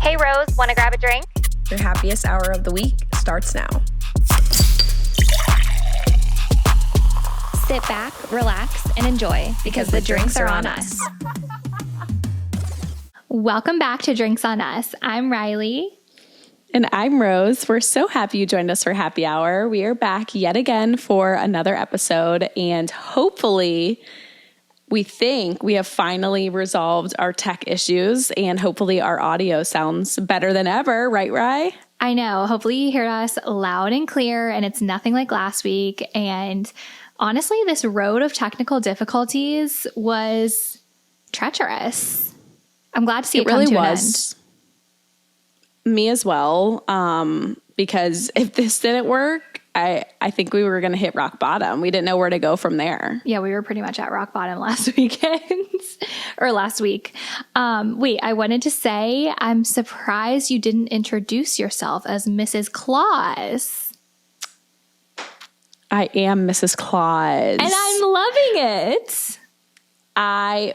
Hey Rose, want to grab a drink? Your happiest hour of the week starts now. Sit back, relax, and enjoy because the drinks are on us. Welcome back to Drinks on Us. I'm Riley. And I'm Rose. We're so happy you joined us for happy hour. We are back yet again for another episode, and hopefully we think we have finally resolved our tech issues, and hopefully our audio sounds better than ever, right, Rye? I know. Hopefully you hear us loud and clear, and it's nothing like last week. And honestly, this road of technical difficulties was treacherous. I'm glad to see it come to an end. Me as well, because if this didn't work, I think we were going to hit rock bottom. We didn't know where to go from there. Yeah, we were pretty much at rock bottom last weekend or last week. Wait, I wanted to say I'm surprised you didn't introduce yourself as Mrs. Claus. I am Mrs. Claus. And I'm loving it.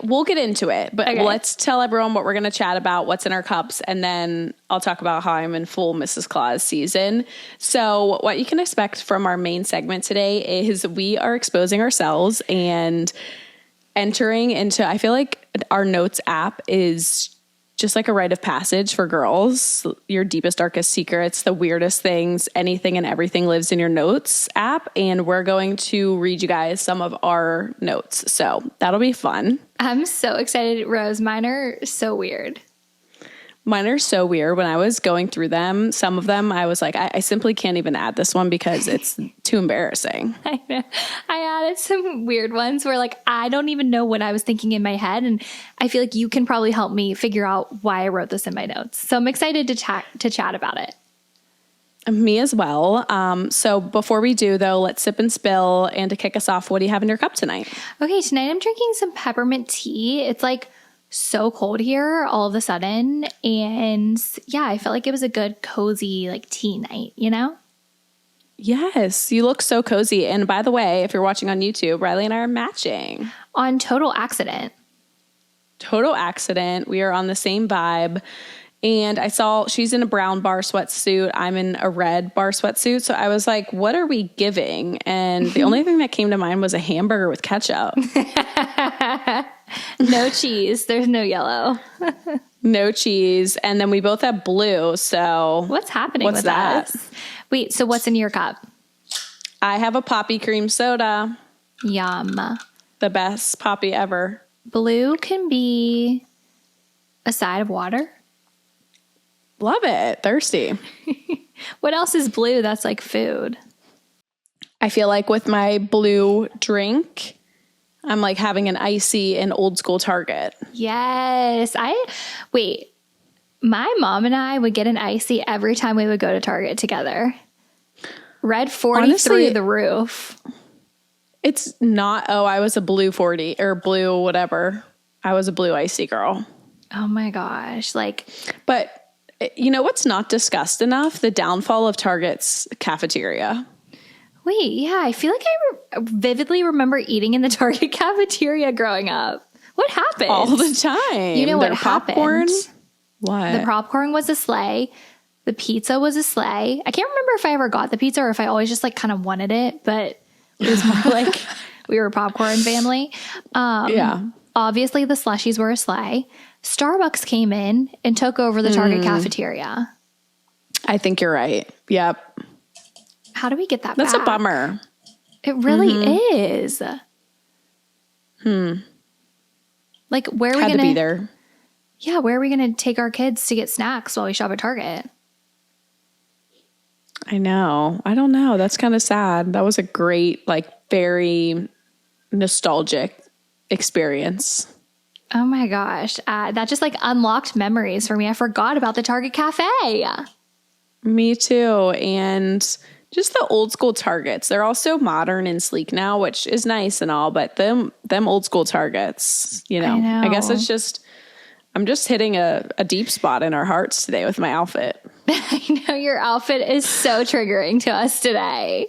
We'll get into it, but okay. Let's tell everyone what we're going to chat about, what's in our cups, and then I'll talk about how I'm in full Mrs. Claus season. So what you can expect from our main segment today is we are exposing ourselves and entering into, I feel like our notes app is just like a rite of passage for girls. Your deepest, darkest secrets, the weirdest things, anything and everything lives in your notes app. And we're going to read you guys some of our notes. So that'll be fun. I'm so excited, Rose. Mine are so weird. Mine are so weird. When I was going through them, some of them, I was like, I simply can't even add this one because it's too embarrassing. I know. I added some weird ones where like, I don't even know what I was thinking in my head. And I feel like you can probably help me figure out why I wrote this in my notes. So I'm excited to chat about it. Me as well. So before we do though, let's sip and spill. And to kick us off, what do you have in your cup tonight? Okay. Tonight I'm drinking some peppermint tea. It's like so cold here all of a sudden. And yeah, I felt like it was a good cozy like tea night, you know? Yes, you look so cozy. And by the way, if you're watching on YouTube, Riley and I are matching. On total accident. Total accident. We are on the same vibe. And I saw she's in a brown bar sweatsuit. I'm in a red bar sweatsuit. So I was like, what are we giving? And the only thing that came to mind was a hamburger with ketchup. No cheese. There's no yellow. No cheese. And then we both have blue. So what's happening with that? Us? Wait, so what's in your cup? I have a poppy cream soda. Yum. The best poppy ever. Blue can be a side of water. Love it. Thirsty. What else is blue that's like food? I feel like with my blue drink, I'm like having an icy in old school Target. Yes. My mom and I would get an icy every time we would go to Target together. Red 40 Honestly, through the roof. It's not, I was a blue 40 or blue whatever. I was a blue icy girl. Oh my gosh. But you know what's not discussed enough? The downfall of Target's cafeteria. Wait, yeah. I feel like I vividly remember eating in the Target cafeteria growing up. What happened? All the time. You know what happened? Popcorn? What? The popcorn was a sleigh. The pizza was a sleigh. I can't remember if I ever got the pizza or if I always just like kind of wanted it, but it was more like we were a popcorn family. Yeah. Obviously the slushies were a sleigh. Starbucks came in and took over the Target cafeteria. I think you're right. Yep. How do we get that That's back? a bummer. It really is. Like, where are we going to be there? Yeah, where are we going to take our kids to get snacks while we shop at Target? I know. I don't know. That's kind of sad. That was a great, like, very nostalgic experience. Oh my gosh. That just like unlocked memories for me. I forgot about the Target Cafe. Me too. And just the old school Targets. They're all so modern and sleek now, which is nice and all, but them old school Targets, you know, I guess it's just, I'm just hitting a deep spot in our hearts today with my outfit. I know your outfit is so triggering to us today.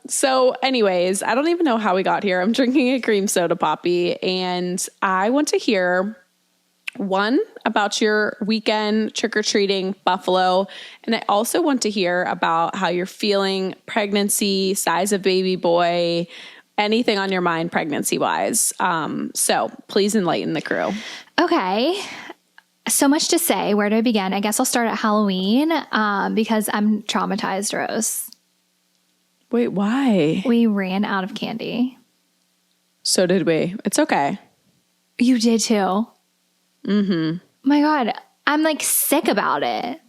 So anyways, I don't even know how we got here. I'm drinking a cream soda poppy, and I want to hear one, about your weekend trick-or-treating, Buffalo. And I also want to hear about how you're feeling, pregnancy, size of baby boy, anything on your mind pregnancy-wise. So please enlighten the crew. Okay. So much to say. Where do I begin? I guess I'll start at Halloween because I'm traumatized, Rose. Wait, why? We ran out of candy. So did we. It's okay. You did too? Mm-hmm. My God, I'm like sick about it.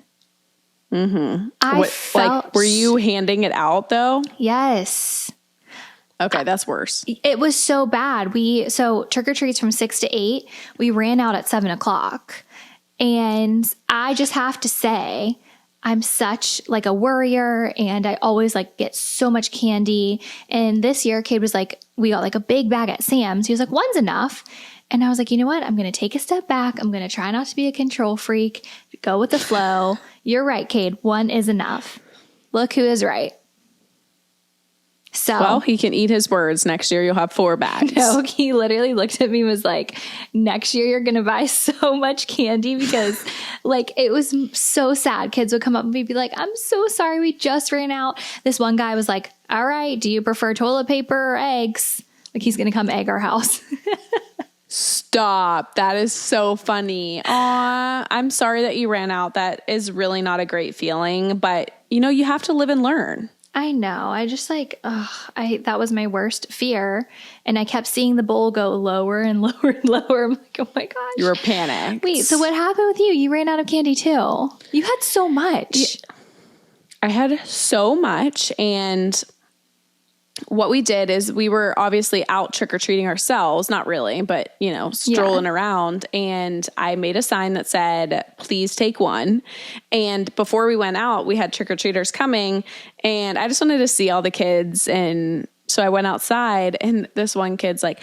Mm-hmm. I felt... Like, were you handing it out though? Yes. Okay, that's worse. It was so bad. So trick-or-treats from 6 to 8. We ran out at 7 o'clock. And I just have to say, I'm such like a worrier and I always like get so much candy. And this year, Cade was like, we got like a big bag at Sam's. He was like, one's enough. And I was like, you know what? I'm going to take a step back. I'm going to try not to be a control freak. Go with the flow. You're right, Cade. One is enough. Look who is right. So, well, he can eat his words. Next year, you'll have 4 bags. No, he literally looked at me and was like, next year you're going to buy so much candy because like it was so sad. Kids would come up and be like, I'm so sorry. We just ran out. This one guy was like, all right, do you prefer toilet paper or eggs? Like he's going to come egg our house. Stop. That is so funny. Aw, I'm sorry that you ran out. That is really not a great feeling, but you know, you have to live and learn. I know. I just like, that was my worst fear. And I kept seeing the bowl go lower and lower and lower. I'm like, oh my gosh. You were panicked. Wait, so what happened with you? You ran out of candy too. You had so much. Yeah, I had so much. And what we did is we were obviously out trick-or-treating ourselves. Not really, but, you know, strolling around. And I made a sign that said, please take one. And before we went out, we had trick-or-treaters coming. And I just wanted to see all the kids. And so I went outside. And this one kid's like,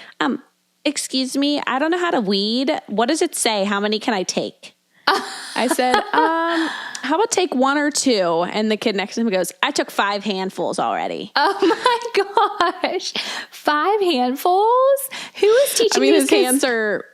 excuse me, I don't know how to weed. What does it say? How many can I take? I said, how about take 1 or 2? And the kid next to him goes, I took 5 handfuls already. Oh my gosh. 5 handfuls? Who is teaching these his kids? hands are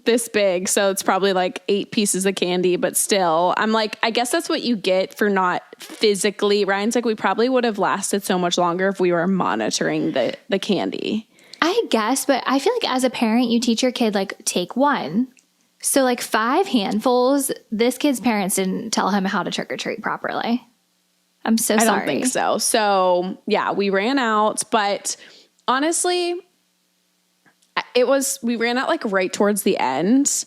this big, so it's probably like 8 pieces of candy, but still, I'm like, I guess that's what you get for not physically. Ryan's like, we probably would have lasted so much longer if we were monitoring the candy. I guess, but I feel like as a parent, you teach your kid, like, take 1. So like 5 handfuls, this kid's parents didn't tell him how to trick or treat properly. I'm so sorry. I don't think so. So yeah, we ran out, but honestly, we ran out like right towards the end,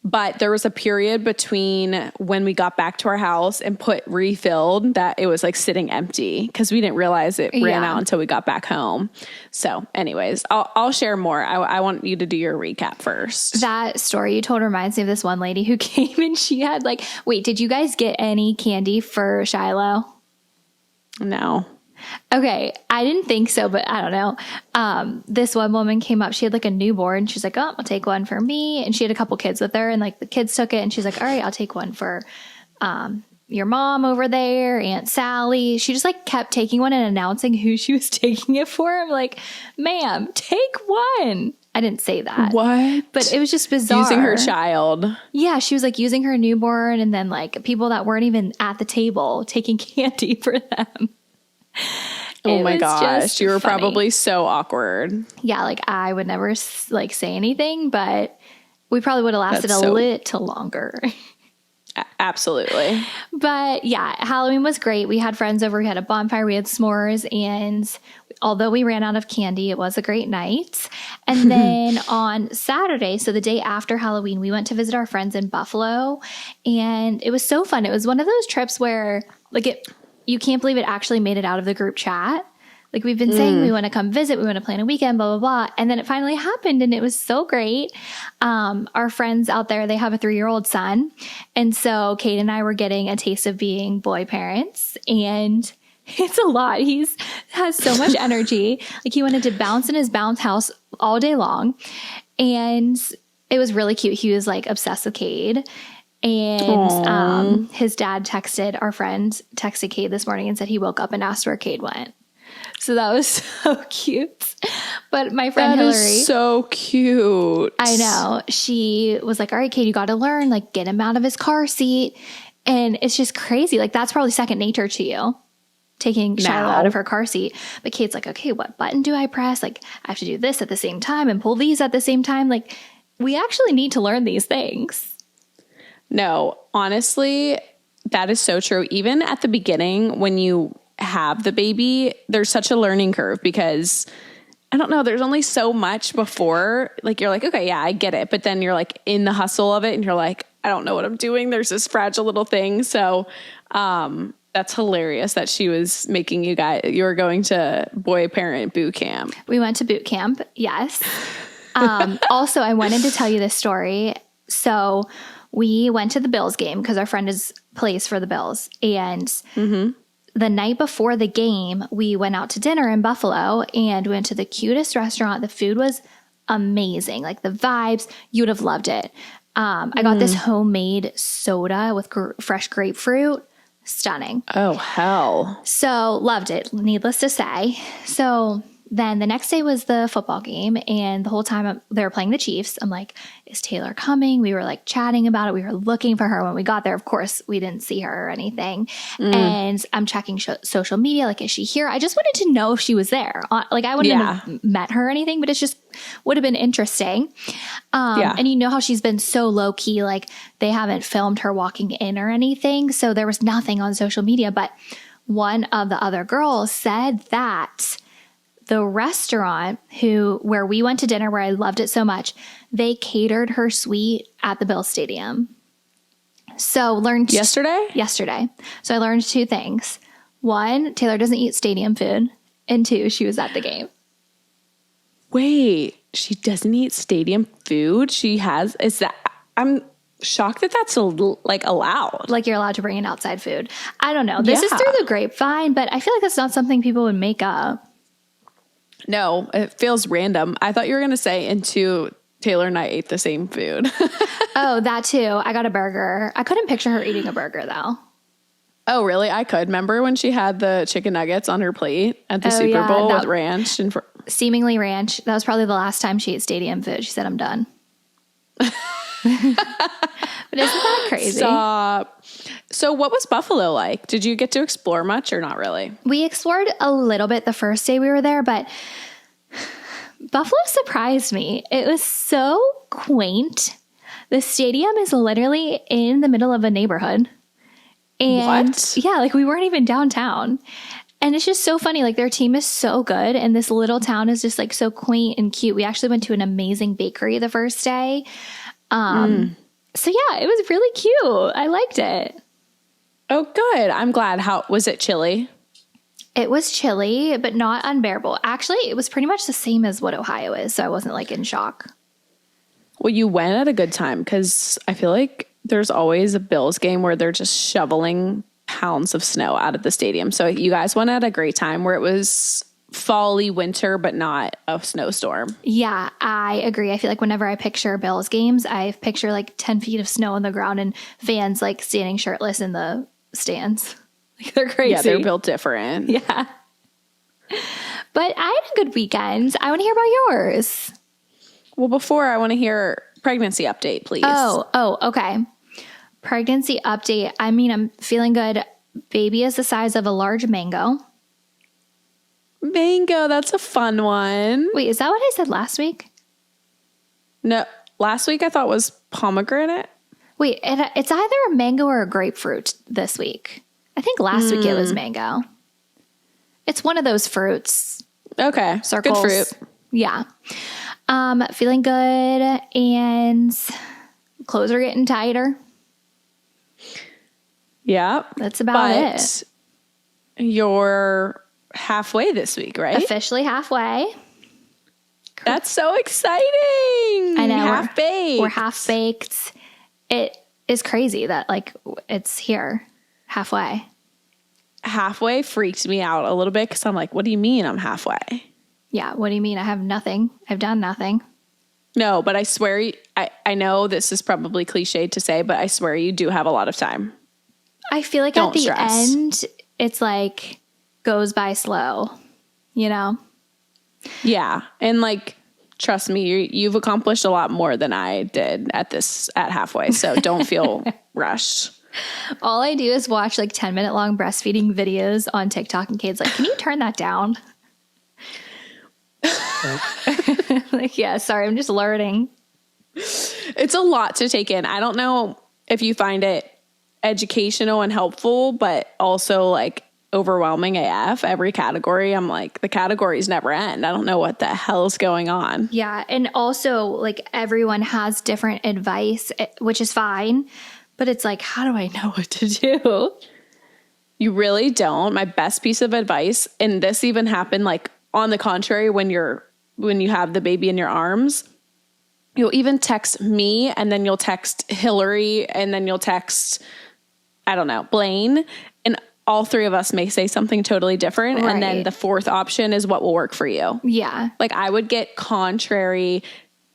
but there was a period between when we got back to our house and refilled that it was like sitting empty because we didn't realize it ran out until we got back home. So anyways, I'll share more. I want you to do your recap first. That story you told reminds me of this one lady who came and she had like, wait, did you guys get any candy for Shiloh? No. Okay, I didn't think so, but I don't know. This one woman came up. She had like a newborn. She's like, oh, I'll take one for me. And she had a couple kids with her, and like the kids took it. And she's like, all right, I'll take one for your mom over there, Aunt Sally. She just like kept taking one and announcing who she was taking it for. I'm like, ma'am, take one. I didn't say that. What? But it was just bizarre. Using her child. Yeah, she was like using her newborn, and then like people that weren't even at the table taking candy for them. Oh my gosh, you were funny. Probably so awkward. Yeah, like I would never like say anything, but we probably would have lasted a little longer. Absolutely. But yeah, Halloween was great. We had friends over, we had a bonfire, we had s'mores, and although we ran out of candy, it was a great night. And then on Saturday, so the day after Halloween, we went to visit our friends in Buffalo, and it was so fun. It was one of those trips where like you can't believe it actually made it out of the group chat. Like we've been saying, we want to come visit, we want to plan a weekend, blah, blah, blah. And then it finally happened and it was so great. Our friends out there, they have a 3-year-old son. And so Kate and I were getting a taste of being boy parents, and it's a lot. Has so much energy. Like he wanted to bounce in his bounce house all day long. And it was really cute. He was like obsessed with Cade. And his dad our friend texted Cade this morning and said he woke up and asked where Cade went. So that was so cute. But my friend That Hillary, is so cute. I know, she was like, all right, Kate, you got to learn, like, get him out of his car seat. And it's just crazy. Like, that's probably second nature to you, taking Shiloh out of her car seat. But Kate's like, okay, what button do I press? Like, I have to do this at the same time and pull these at the same time. Like, we actually need to learn these things. No, honestly, that is so true. Even at the beginning, when you have the baby, there's such a learning curve because I don't know, there's only so much before, like, you're like, okay, yeah, I get it. But then you're like in the hustle of it and you're like, I don't know what I'm doing. There's this fragile little thing. So, that's hilarious that she was making you were going to boy parent boot camp. We went to boot camp. Yes. Also, I wanted to tell you this story. So we went to the Bills game because our friend is plays for the Bills. And the night before the game, we went out to dinner in Buffalo and went to the cutest restaurant. The food was amazing. Like the vibes, you would have loved it. I got this homemade soda with fresh grapefruit. Stunning. Oh, hell. So loved it, needless to say. So then the next day was the football game, and the whole time they were playing the Chiefs, I'm like, is Taylor coming? We were like chatting about it. We were looking for her when we got there. Of course, we didn't see her or anything. And I'm checking social media. Like, is she here? I just wanted to know if she was there. Like, I wouldn't have met her or anything, but it's just would have been interesting. And you know how she's been so low key, like they haven't filmed her walking in or anything. So there was nothing on social media, but one of the other girls said that the restaurant where we went to dinner, where I loved it so much, they catered her suite at the Bill Stadium. So learned yesterday. So I learned two things. One, Taylor doesn't eat stadium food. And two, she was at the game. Wait, she doesn't eat stadium food? I'm shocked that that's like allowed. Like you're allowed to bring in outside food. I don't know. This is through the grapevine, but I feel like that's not something people would make up. No, it feels random. I thought you were going to say, and two, Taylor and I ate the same food. Oh, that too. I got a burger. I couldn't picture her eating a burger though. Oh, really? I could. Remember when she had the chicken nuggets on her plate at the Super Bowl with ranch? Seemingly ranch. That was probably the last time she ate stadium food. She said, I'm done. But isn't that crazy? Stop. So what was Buffalo like? Did you get to explore much or not really? We explored a little bit the first day we were there, but Buffalo surprised me. It was so quaint. The stadium is literally in the middle of a neighborhood. And what? Yeah, like we weren't even downtown. And it's just so funny. Like their team is so good. And this little town is just like so quaint and cute. We actually went to an amazing bakery the first day. So yeah, it was really cute. I liked it. Oh, good. I'm glad. How was it? Chilly? It was chilly, but not unbearable. Actually, it was pretty much the same as what Ohio is. So I wasn't like in shock. Well, you went at a good time because I feel like there's always a Bills game where they're just shoveling pounds of snow out of the stadium. So you guys went at a great time where it was fall-y winter, but not a snowstorm. Yeah, I agree. I feel like whenever I picture Bills games, I picture like 10 feet of snow on the ground and fans like standing shirtless in the stands. Like they're crazy. Yeah, they're built different. Yeah. But I had a good weekend. I want to hear about yours. Well, before I want to hear pregnancy update, please. Oh, okay. Pregnancy update. I mean, I'm feeling good. Baby is the size of a large mango. Mango, that's a fun one. Wait, is that what I said last week? No, last week I thought was pomegranate. Wait, it's either a mango or a grapefruit this week. I think last week it was mango. It's one of those fruits. Okay, Circles. good fruit. Yeah. Feeling good, and clothes are getting tighter. Yeah. That's about it. You're halfway this week, right? Officially halfway. That's so exciting. I know. Half-baked. We're half-baked. It is crazy that like it's here halfway. Halfway freaked me out a little bit because I'm like, what do you mean I'm halfway? Yeah. What do you mean? I have nothing. I've done nothing. No, but I swear, I know this is probably cliche to say, but I swear you do have a lot of time. I feel like Don't at the stress. end, it's like goes by slow, you know? Yeah. And like, trust me, you've accomplished a lot more than I did at halfway. So don't feel rushed. All I do is watch like 10-minute long breastfeeding videos on TikTok, and Kate's like, can you turn that down? Like, yeah, sorry, I'm just learning. It's a lot to take in. I don't know if you find it educational and helpful, but also like overwhelming AF. Every category, I'm like, the categories never end. I don't know what the hell is going on. Yeah. And also, like, everyone has different advice, which is fine. But it's like, how do I know what to do? You really don't. My best piece of advice, and this even happened like on the contrary, when you have the baby in your arms, you'll even text me, and then you'll text Hillary, and then you'll text, I don't know, Blaine, and all three of us may say something totally different. Right. And then the fourth option is what will work for you. Yeah. Like I would get contrary.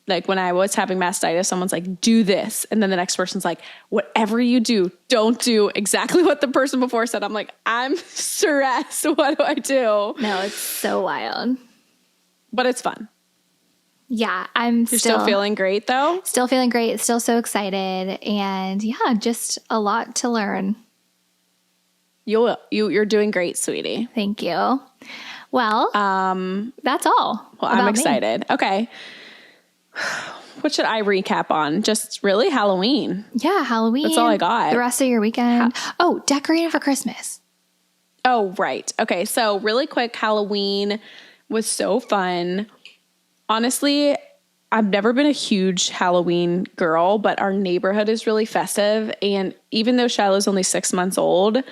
Like when I was having mastitis, someone's like, do this. And then the next person's like, whatever you do, don't do exactly what the person before said. I'm like, I'm stressed. What do I do? No, it's so wild. But it's fun. Yeah, You're still feeling great though? Still feeling great. Still so excited. And yeah, just a lot to learn. You're doing great, sweetie. Thank you. Well, that's all. Well, I'm excited. Okay. What should I recap on? Just really Halloween. Yeah, Halloween. That's all I got. The rest of your weekend. Decorating for Christmas. Oh, right. Okay. So really quick, Halloween was so fun. Honestly, I've never been a huge Halloween girl, but our neighborhood is really festive. And even though Shiloh's only 6 months old,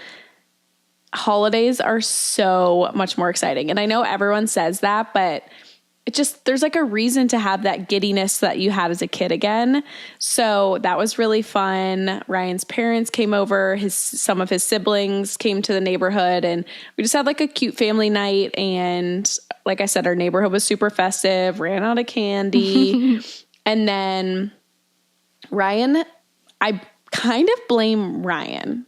holidays are so much more exciting. And I know everyone says that, but it just, there's like a reason to have that giddiness that you had as a kid again. So that was really fun. Ryan's parents came over, some of his siblings came to the neighborhood, and we just had like a cute family night. And like I said, our neighborhood was super festive, ran out of candy. And then Ryan, I kind of blame Ryan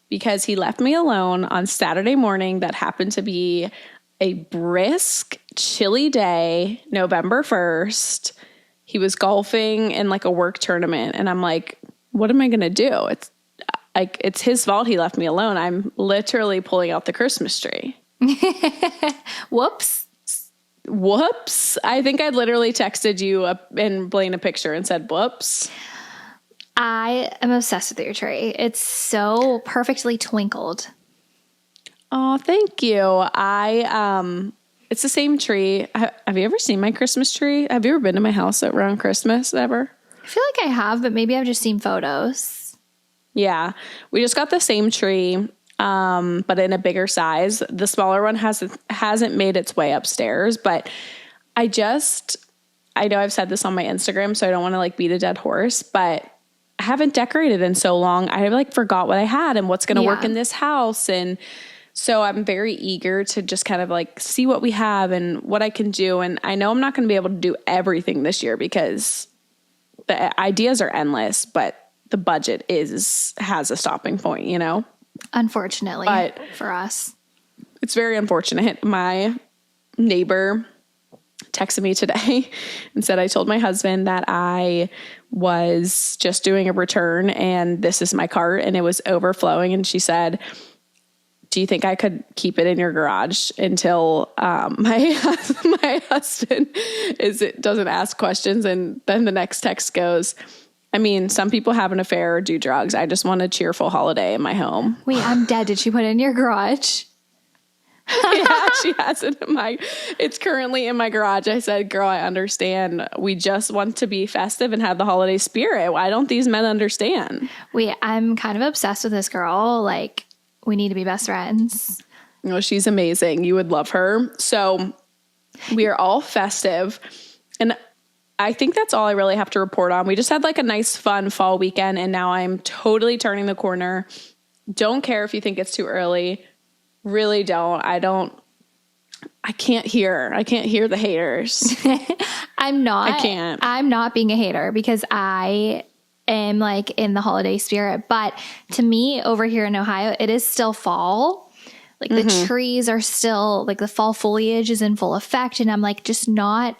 because he left me alone on Saturday morning. That happened to be a brisk, chilly day, November 1st. He was golfing in like a work tournament. And I'm like, what am I going to do? It's like, it's his fault he left me alone. I'm literally pulling out the Christmas tree. Whoops. I think I literally texted you and Blaine a picture and said, whoops. I am obsessed with your tree. It's so perfectly twinkled. Oh, thank you. It's the same tree. Have you ever seen my Christmas tree? Have you ever been to my house around Christmas ever? I feel like I have, but maybe I've just seen photos. Yeah. We just got the same tree, but in a bigger size. The smaller one hasn't made its way upstairs, but I know I've said this on my Instagram, so I don't want to like beat a dead horse, but I haven't decorated in so long. I like forgot what I had and what's going to work in this house. And so I'm very eager to just kind of like see what we have and what I can do. And I know I'm not going to be able to do everything this year because the ideas are endless, but the budget has a stopping point, you know? Unfortunately for us. It's very unfortunate. My neighbor texted me today and said, I told my husband that I was just doing a return and this is my cart and it was overflowing. And she said, do you think I could keep it in your garage until my husband doesn't ask questions? And then the next text goes, I mean, some people have an affair or do drugs. I just want a cheerful holiday in my home. Wait, I'm dead. Did she put it in your garage? Yeah, she has it it's currently in my garage. I said, girl, I understand. We just want to be festive and have the holiday spirit. Why don't these men understand? Wait, I'm kind of obsessed with this girl. Like, we need to be best friends. No, she's amazing. You would love her. So we are all festive. And I think that's all I really have to report on. We just had like a nice, fun fall weekend. And now I'm totally turning the corner. Don't care if you think it's too early. Really don't. I can't hear the haters. I'm not. I can't. I'm not being a hater because I am like in the holiday spirit. But to me over here in Ohio, it is still fall, Like the trees are still, like the fall foliage is in full effect. And I'm like, just not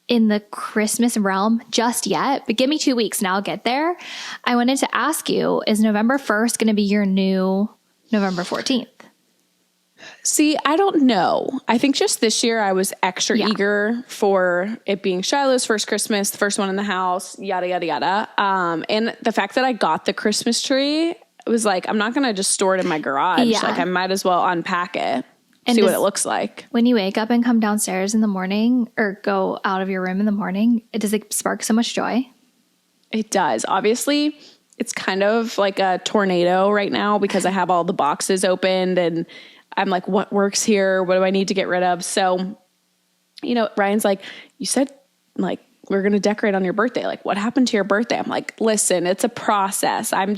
in the Christmas realm just yet, but give me 2 weeks and I'll get there. I wanted to ask you, is November 1st going to be your new November 14th? See, I don't know. I think just this year I was extra eager for it being Shiloh's first Christmas, the first one in the house, yada, yada, yada. And the fact that I got the Christmas tree, it was like, I'm not going to just store it in my garage. Yeah. Like I might as well unpack it, And see what it looks like. When you wake up and come downstairs in the morning or go out of your room in the morning, does it spark so much joy? It does. Obviously, it's kind of like a tornado right now because I have all the boxes opened and I'm like, what works here? What do I need to get rid of? So, you know, Ryan's like, you said like, we're going to decorate on your birthday. Like, what happened to your birthday? I'm like, listen, it's a process. I'm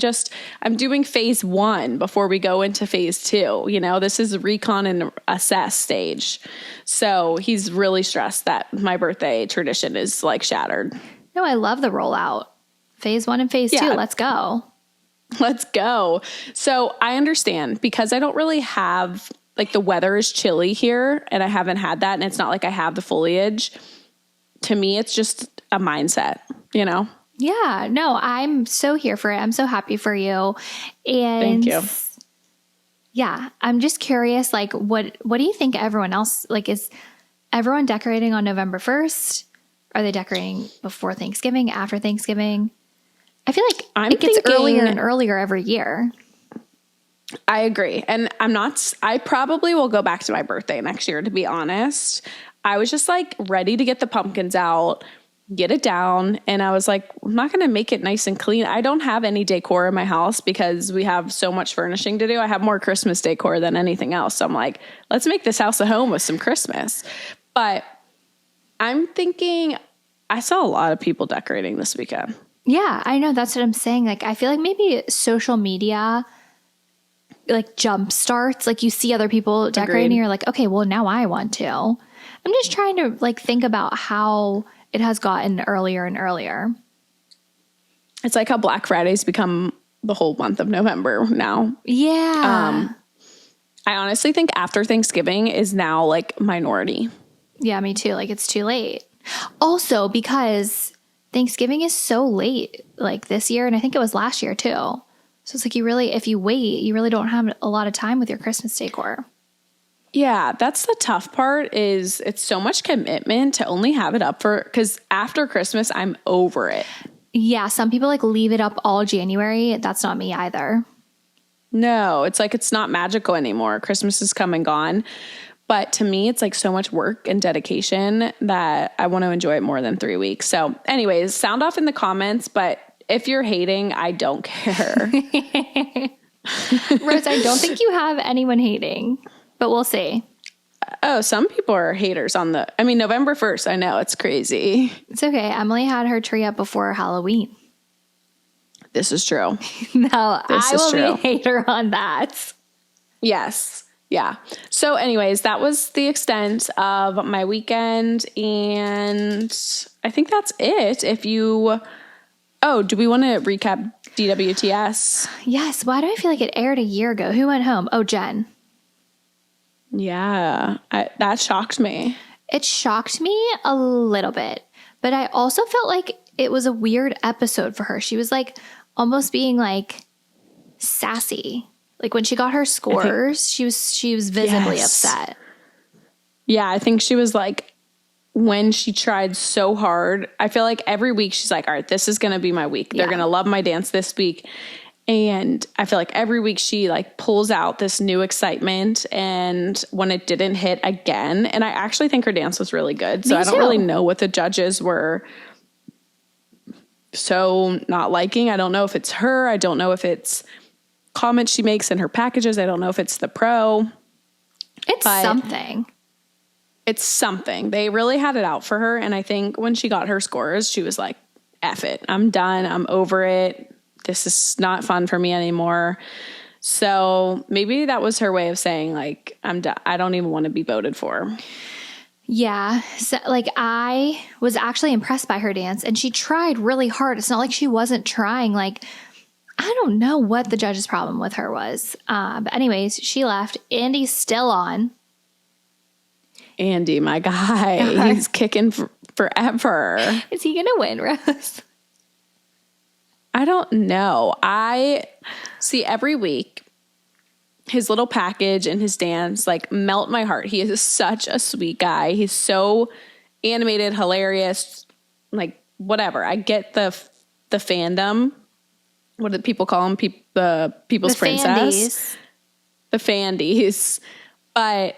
doing phase 1 before we go into phase 2. You know, this is recon and assess stage. So he's really stressed that my birthday tradition is like shattered. No, I love the rollout. Phase 1 and phase 2. Let's go. Let's go. So I understand because I don't really have, like the weather is chilly here and I haven't had that. And it's not like I have the foliage. To me, it's just a mindset, you know? Yeah, no, I'm so here for it. I'm so happy for you. And thank you. Yeah, I'm just curious, like, what do you think everyone else, like, is everyone decorating on November 1st? Are they decorating before Thanksgiving, after Thanksgiving? I feel like it gets earlier and earlier every year. I agree. And I probably will go back to my birthday next year, to be honest. I was just like ready to get the pumpkins out, get it down. And I was like, I'm not going to make it nice and clean. I don't have any decor in my house because we have so much furnishing to do. I have more Christmas decor than anything else. So I'm like, let's make this house a home with some Christmas. But I'm thinking, I saw a lot of people decorating this weekend. Yeah, I know. That's what I'm saying. Like, I feel like maybe social media like jump starts. Like you see other people decorating and you're like, okay, well now I want to. I'm just trying to like think about how it has gotten earlier and earlier. It's like how Black Friday's become the whole month of November now. Yeah. I honestly think after Thanksgiving is now like minority. Yeah, me too. Like it's too late. Also because Thanksgiving is so late like this year. And I think it was last year too. So it's like if you wait, you really don't have a lot of time with your Christmas decor. Yeah, that's the tough part is it's so much commitment to only have it up because after Christmas, I'm over it. Yeah, some people like leave it up all January. That's not me either. No, it's like it's not magical anymore. Christmas is come and gone. But to me, it's like so much work and dedication that I want to enjoy it more than 3 weeks. So anyways, sound off in the comments, but if you're hating, I don't care. Rose, I don't think you have anyone hating, but we'll see. Oh, some people are haters November 1st. I know it's crazy. It's okay. Emily had her tree up before Halloween. This is true. No, I will be a hater on that. Yes. Yeah. So anyways, that was the extent of my weekend. And I think that's it. Do we want to recap DWTS? Yes. Why do I feel like it aired a year ago? Who went home? Oh, Jen. Yeah. That shocked me. It shocked me a little bit, but I also felt like it was a weird episode for her. She was like almost being like sassy. Like when she got her scores, she was visibly upset. Yeah, I think she was like, when she tried so hard, I feel like every week she's like, all right, this is going to be my week. They're going to love my dance this week. And I feel like every week she like pulls out this new excitement. And when it didn't hit again, and I actually think her dance was really good. So I don't really know what the judges were so not liking. I don't know if it's her. I don't know if it's comments she makes in her packages. I don't know if it's the pro. It's something. It's something. They really had it out for her. And I think when she got her scores, she was like, F it. I'm done. I'm over it. This is not fun for me anymore. So maybe that was her way of saying like, I'm done. I don't even want to be voted for. Yeah. So, like I was actually impressed by her dance and she tried really hard. It's not like she wasn't trying. Like I don't know what the judge's problem with her was. But anyways, she left. Andy's still on. Andy, my guy, he's kicking forever. Is he going to win, Rose? I don't know. I see every week his little package and his dance like melt my heart. He is such a sweet guy. He's so animated, hilarious, like whatever. I get the fandom. What do people call him? The people's princess. The fandies. But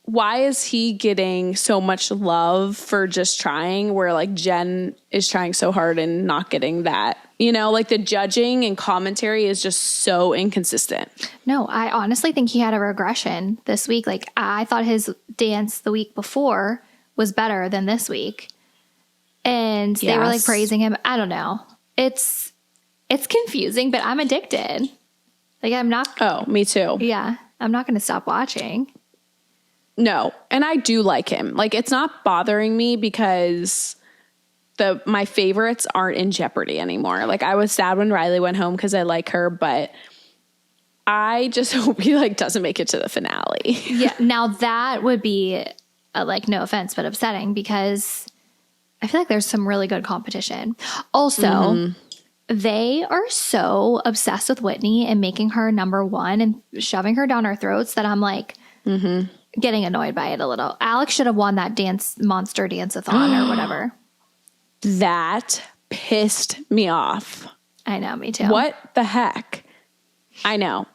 why is he getting so much love for just trying, where like Jen is trying so hard and not getting that? You know, like the judging and commentary is just so inconsistent. No, I honestly think he had a regression this week. Like I thought his dance the week before was better than this week. And they were like praising him. I don't know. It's confusing, but I'm addicted. Like I'm not. Oh, me too. Yeah. I'm not going to stop watching. No. And I do like him. Like it's not bothering me because my favorites aren't in jeopardy anymore. Like I was sad when Riley went home because I like her, but I just hope he like doesn't make it to the finale. Yeah. Now that would be like, no offense, but upsetting because I feel like there's some really good competition. Also, they are so obsessed with Whitney and making her number one and shoving her down our throats that I'm like getting annoyed by it a little. Alex should have won that monster dance-a-thon or whatever. That pissed me off. I know, me too. What the heck? I know.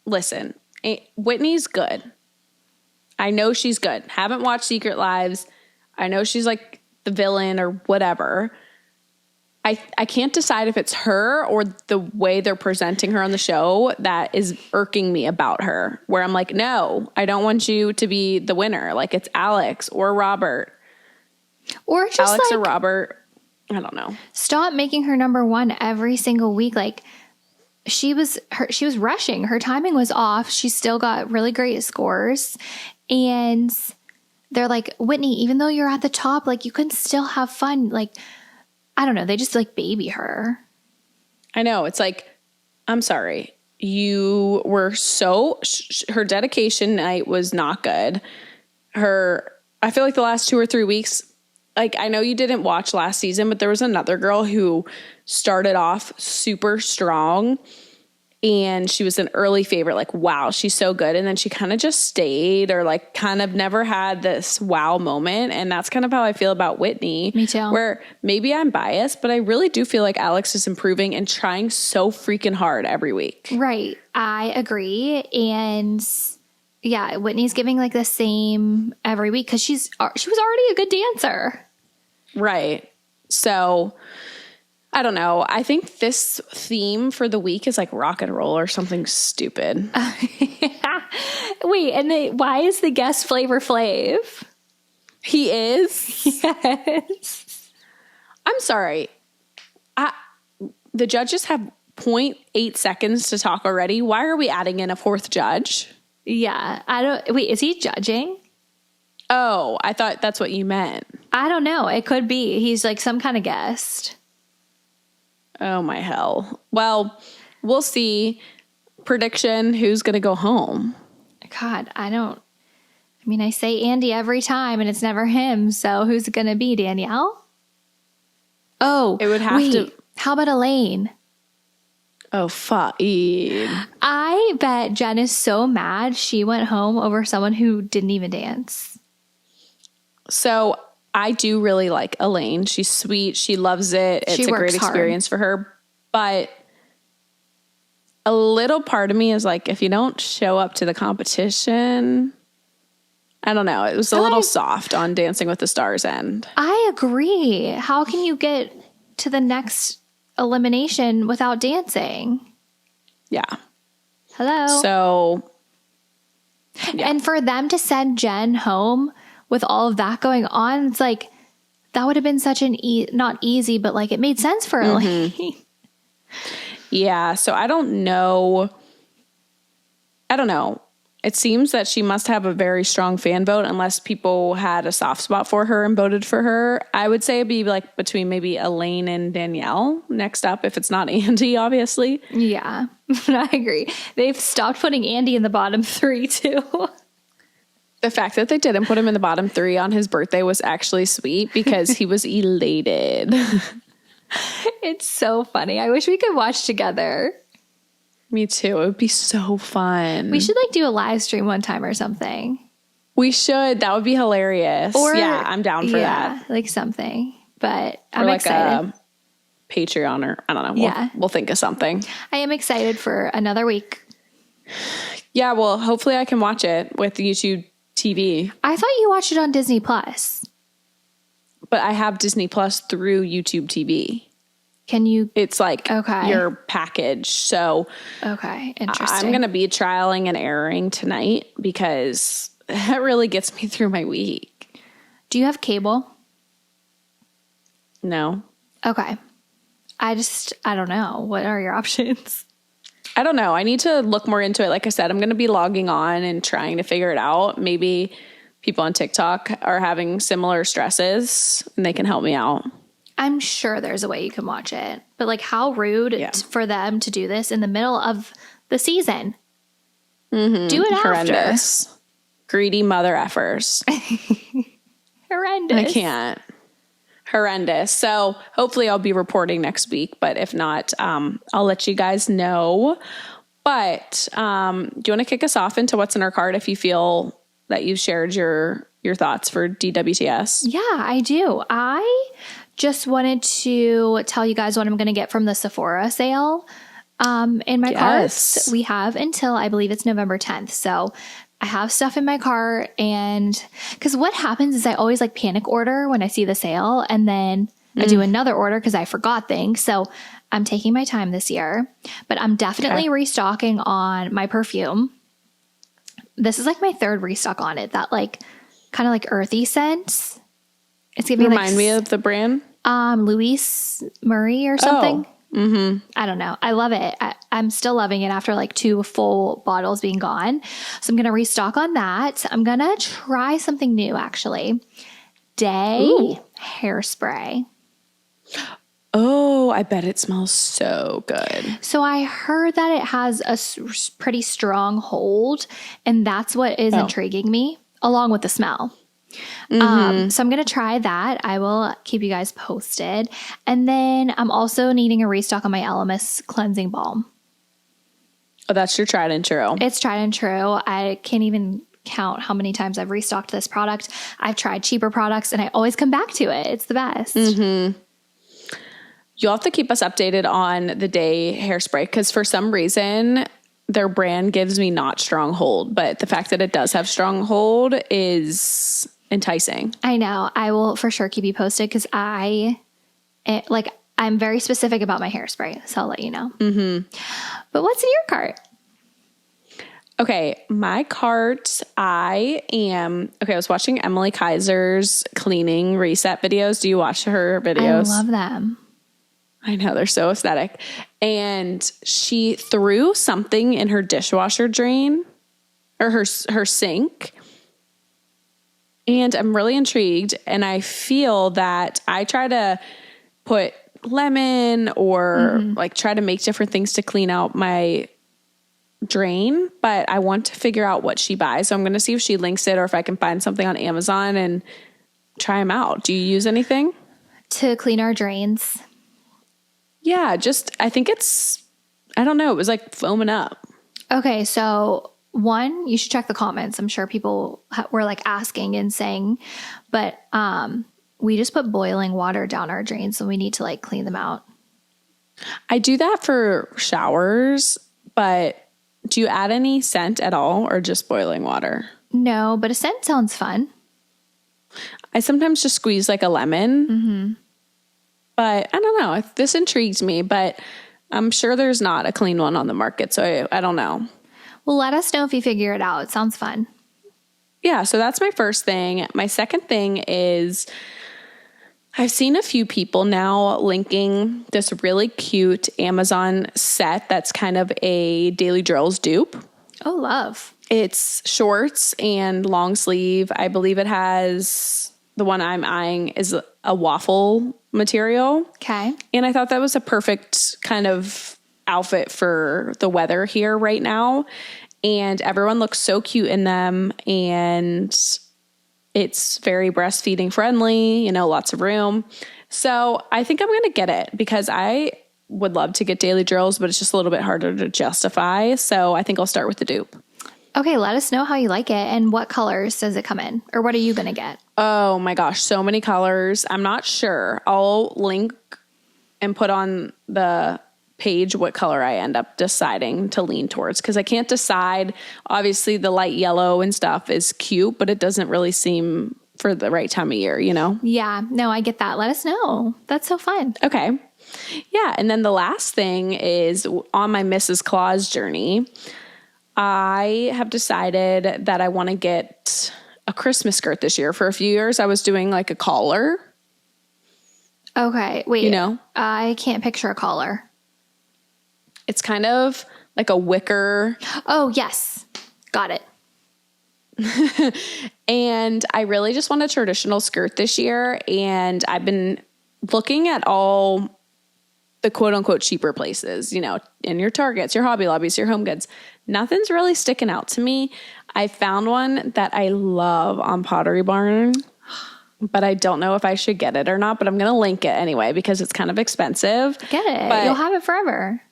Listen, Whitney's good. I know she's good. Haven't watched Secret Lives. I know she's like the villain or whatever. I can't decide if it's her or the way they're presenting her on the show that is irking me about her, where I'm like, no, I don't want you to be the winner. Like it's Alex or Robert. Or just Alex like, or Robert. I don't know. Stop making her number one every single week. Like she was rushing. Her timing was off. She still got really great scores. And they're like, Whitney, even though you're at the top, like you can still have fun. Like, I don't know. They just like baby her. I know. It's like, I'm sorry. You were her dedication night was not good. I feel like the last 2 or 3 weeks, like I know you didn't watch last season, but there was another girl who started off super strong and she was an early favorite. Like, wow, she's so good. And then she kind of just stayed or like kind of never had this wow moment. And that's kind of how I feel about Whitney. Me too. Where maybe I'm biased, but I really do feel like Alex is improving and trying so freaking hard every week. Right. I agree. And yeah, Whitney's giving like the same every week because she was already a good dancer. Right. So I don't know. I think this theme for the week is like rock and roll or something stupid. Wait, and why is the guest Flavor Flav? He is? Yes. I'm sorry. The judges have 0.8 seconds to talk already. Why are we adding in a fourth judge? Yeah. Wait, is he judging? Oh, I thought that's what you meant. I don't know. It could be. He's like some kind of guest. Oh my hell. Well, we'll see. Prediction, who's going to go home? God, I say Andy every time and it's never him. So who's it going to be, Danielle? Oh, it would have to. How about Elaine? Oh, fine. I bet Jen is so mad she went home over someone who didn't even dance. So I do really like Elaine. She's sweet. She loves it. It's a great experience for her. But a little part of me is like, if you don't show up to the competition, I don't know. It was a little soft on Dancing with the Stars end. I agree. How can you get to the next elimination without dancing? Yeah. Hello. So, yeah. And for them to send Jen home with all of that going on, it's like, that would have been such an not easy, but like it made sense for Elaine. Yeah. So I don't know. it seems that she must have a very strong fan vote unless people had a soft spot for her and voted for her. I would say it'd be like between maybe Elaine and Danielle next up, if it's not Andy, obviously. Yeah, I agree. They've stopped putting Andy in the bottom 3 too. The fact that they didn't put him in the bottom 3 on his birthday was actually sweet because he was elated. It's so funny. I wish we could watch together. Me too. It would be so fun. We should like do a live stream one time or something. We should. That would be hilarious. Or, yeah, I'm down for that. Like something. But I'm or like excited. A Patreon or I don't know. We'll think of something. I am excited for another week. Yeah, well, hopefully I can watch it with YouTube TV. I thought you watched it on Disney Plus. But I have Disney Plus through YouTube TV. Can you? It's like your package. So okay, interesting. I'm going to be trialing and erroring tonight because that really gets me through my week. Do you have cable? No. Okay. I don't know. What are your options? I don't know. I need to look more into it. Like I said, I'm going to be logging on and trying to figure it out. Maybe people on TikTok are having similar stresses and they can help me out. I'm sure there's a way you can watch it. But like how rude for them to do this in the middle of the season. Mm-hmm. Do it Horrendous. After. Greedy mother effers. Horrendous. I can't. Horrendous. So hopefully I'll be reporting next week. But if not, I'll let you guys know. But do you want to kick us off into what's in our cart if you feel that you've shared your thoughts for DWTS? Yeah, I do. I just wanted to tell you guys what I'm going to get from the Sephora sale in my cart. We have until I believe it's November 10th. So I have stuff in my cart, and because what happens is I always like panic order when I see the sale, and then I do another order because I forgot things. So I'm taking my time this year, but I'm definitely restocking on my perfume. This is like my third restock on it. That like kind of like earthy scent. It's giving Remind me of the brand. Louise Murray or something. Oh, mm-hmm. I don't know. I love it. I'm still loving it after like 2 full bottles being gone. So I'm going to restock on that. I'm going to try something new actually. Day hairspray. Oh, I bet it smells so good. So I heard that it has a pretty strong hold, and that's what is intriguing me, along with the smell. Mm-hmm. So I'm going to try that. I will keep you guys posted. And then I'm also needing a restock on my Elemis cleansing balm. Oh, that's your tried and true. It's tried and true. I can't even count how many times I've restocked this product. I've tried cheaper products and I always come back to it. It's the best. Mm-hmm. You'll have to keep us updated on the Day hairspray because for some reason their brand gives me not strong hold, but the fact that it does have strong hold is enticing. I know. I will for sure keep you posted because I'm very specific about my hairspray, so I'll let you know. Mm-hmm. But what's in your cart? Okay, my cart, I was watching Emily Kaiser's cleaning reset videos. Do you watch her videos? I love them. I know, they're so aesthetic. And she threw something in her dishwasher drain or her sink. And I'm really intrigued. And I feel that I try to put lemon or like try to make different things to clean out my drain, but I want to figure out what she buys. So I'm going to see if she links it or if I can find something on Amazon and try them out. Do you use anything to clean our drains? Yeah, I think I don't know. It was like foaming up. Okay. So one, you should check the comments. I'm sure people were like asking and saying, but, we just put boiling water down our drains and we need to like clean them out. I do that for showers, but do you add any scent at all or just boiling water? No, but a scent sounds fun. I sometimes just squeeze like a lemon, but I don't know. This intrigues me, but I'm sure there's not a clean one on the market. So I don't know. Well, let us know if you figure it out. It sounds fun. Yeah. So that's my first thing. My second thing is I've seen a few people now linking this really cute Amazon set that's kind of a Daily Drills dupe. Oh, love. It's shorts and long sleeve. I believe it has, the one I'm eyeing is a waffle material. Okay. And I thought that was a perfect kind of outfit for the weather here right now. And everyone looks so cute in them. And it's very breastfeeding friendly, lots of room. So I think I'm going to get it because I would love to get daily drills, but it's just a little bit harder to justify. So I think I'll start with the dupe. Okay, let us know how you like it and what colors does it come in, or what are you going to get? Oh my gosh, so many colors. I'm not sure. I'll link and put on the page what color I end up deciding to lean towards because I can't decide. Obviously, the light yellow and stuff is cute, but it doesn't really seem for the right time of year, Yeah, no, I get that. Let us know. That's so fun. Okay. Yeah, and then the last thing is on my Mrs. Claus journey, I have decided that I want to get a Christmas skirt this year. For a few years, I was doing like a collar. Okay, wait. I can't picture a collar. It's kind of like a wicker. Oh, yes. Got it. And I really just want a traditional skirt this year. And I've been looking at all the quote unquote cheaper places, in your Targets, your Hobby Lobbies, your Home Goods. Nothing's really sticking out to me. I found one that I love on Pottery Barn, but I don't know if I should get it or not, but I'm going to link it anyway because it's kind of expensive. Get it. But you'll have it forever.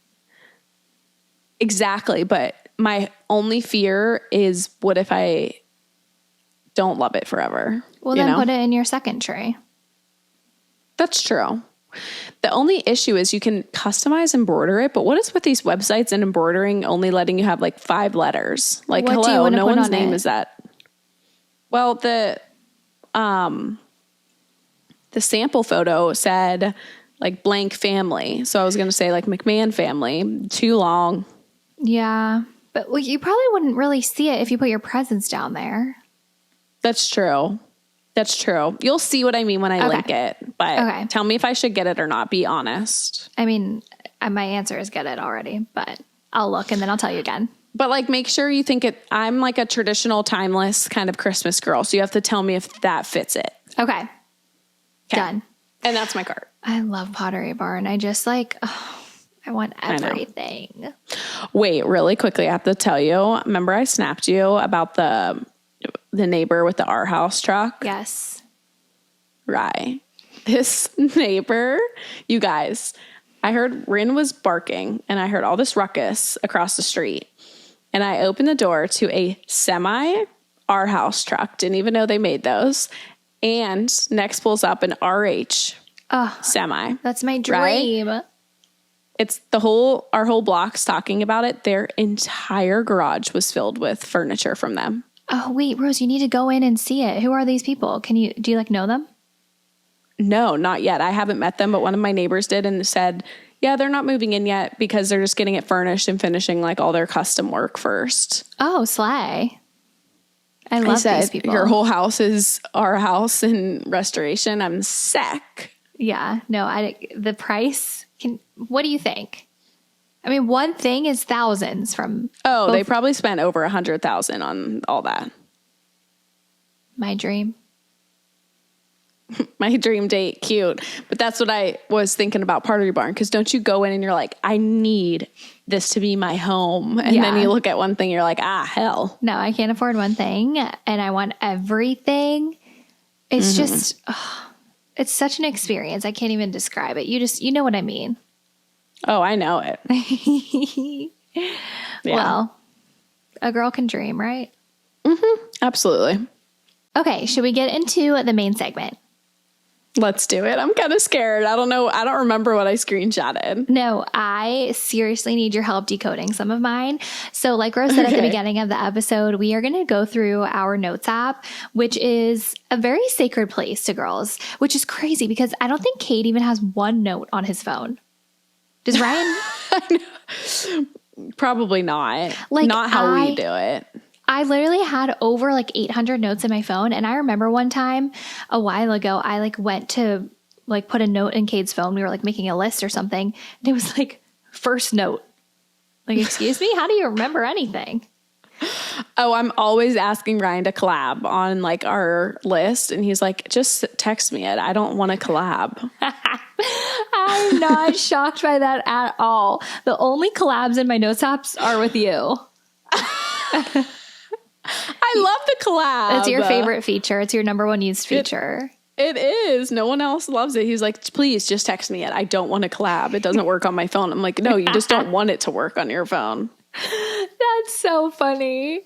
Exactly. But my only fear is what if I don't love it forever? Well, then put it in your second tray. That's true. The only issue is you can customize embroider it, but what is with these websites and embroidering only letting you have like 5 letters? Like, what hello, no one's name it? is that. Well, the sample photo said like blank family. So I was going to say like McMahon family. Too long. Yeah. But you probably wouldn't really see it if you put your presents down there. That's true. That's true. You'll see what I mean when I link it. But tell me if I should get it or not. Be honest. I mean, my answer is get it already, but I'll look and then I'll tell you again. But like, make sure you think it. I'm like a traditional, timeless kind of Christmas girl. So you have to tell me if that fits it. Okay. Done. And that's my card. I love Pottery Barn. I just I want everything. Wait, really quickly, I have to tell you. Remember I snapped you about the neighbor with the Our House truck? Yes. Right. This neighbor, you guys, I heard Rin was barking and I heard all this ruckus across the street. And I opened the door to a semi Our House truck. Didn't even know they made those. And next pulls up an RH semi. That's my dream. Right? It's our whole block's talking about it. Their entire garage was filled with furniture from them. Oh, wait, Rose, you need to go in and see it. Who are these people? Do you know them? No, not yet. I haven't met them, but one of my neighbors did and said, yeah, they're not moving in yet because they're just getting it furnished and finishing like all their custom work first. Oh, slay. I love these people. Your whole house is Our House in restoration. I'm sick. Yeah, no, the price what do you think? I mean, one thing is thousands from. Oh, they probably spent over 100,000 on all that. My dream. My dream date, cute. But that's what I was thinking about Pottery Barn. Because don't you go in and you're like, I need this to be my home. And then you look at one thing, you're like, hell. No, I can't afford one thing. And I want everything. It's just, it's such an experience. I can't even describe it. You know what I mean. Oh, I know it. Yeah. Well, a girl can dream, right? Mm-hmm. Absolutely. Okay, should we get into the main segment? Let's do it. I'm kind of scared. I don't know. I don't remember what I screenshotted. No, I seriously need your help decoding some of mine. So like Rose said at the beginning of the episode, we are going to go through our notes app, which is a very sacred place to girls, which is crazy because I don't think Kate even has one note on his phone. Does Ryan? Probably not. Like, not how we do it. I literally had over 800 notes in my phone. And I remember one time a while ago, I went to put a note in Kate's phone. We were making a list or something. And it was first note. Excuse me? How do you remember anything? Oh, I'm always asking Ryan to collab on like our list. And he's like, just text me it. I don't want to collab. I'm not shocked by that at all. The only collabs in my notes apps are with you. I love the collab. It's your favorite feature. It's your number one used feature. It is. No one else loves it. He's like, please just text me it. I don't want to collab. It doesn't work on my phone. I'm like, no, you just don't want it to work on your phone. That's so funny.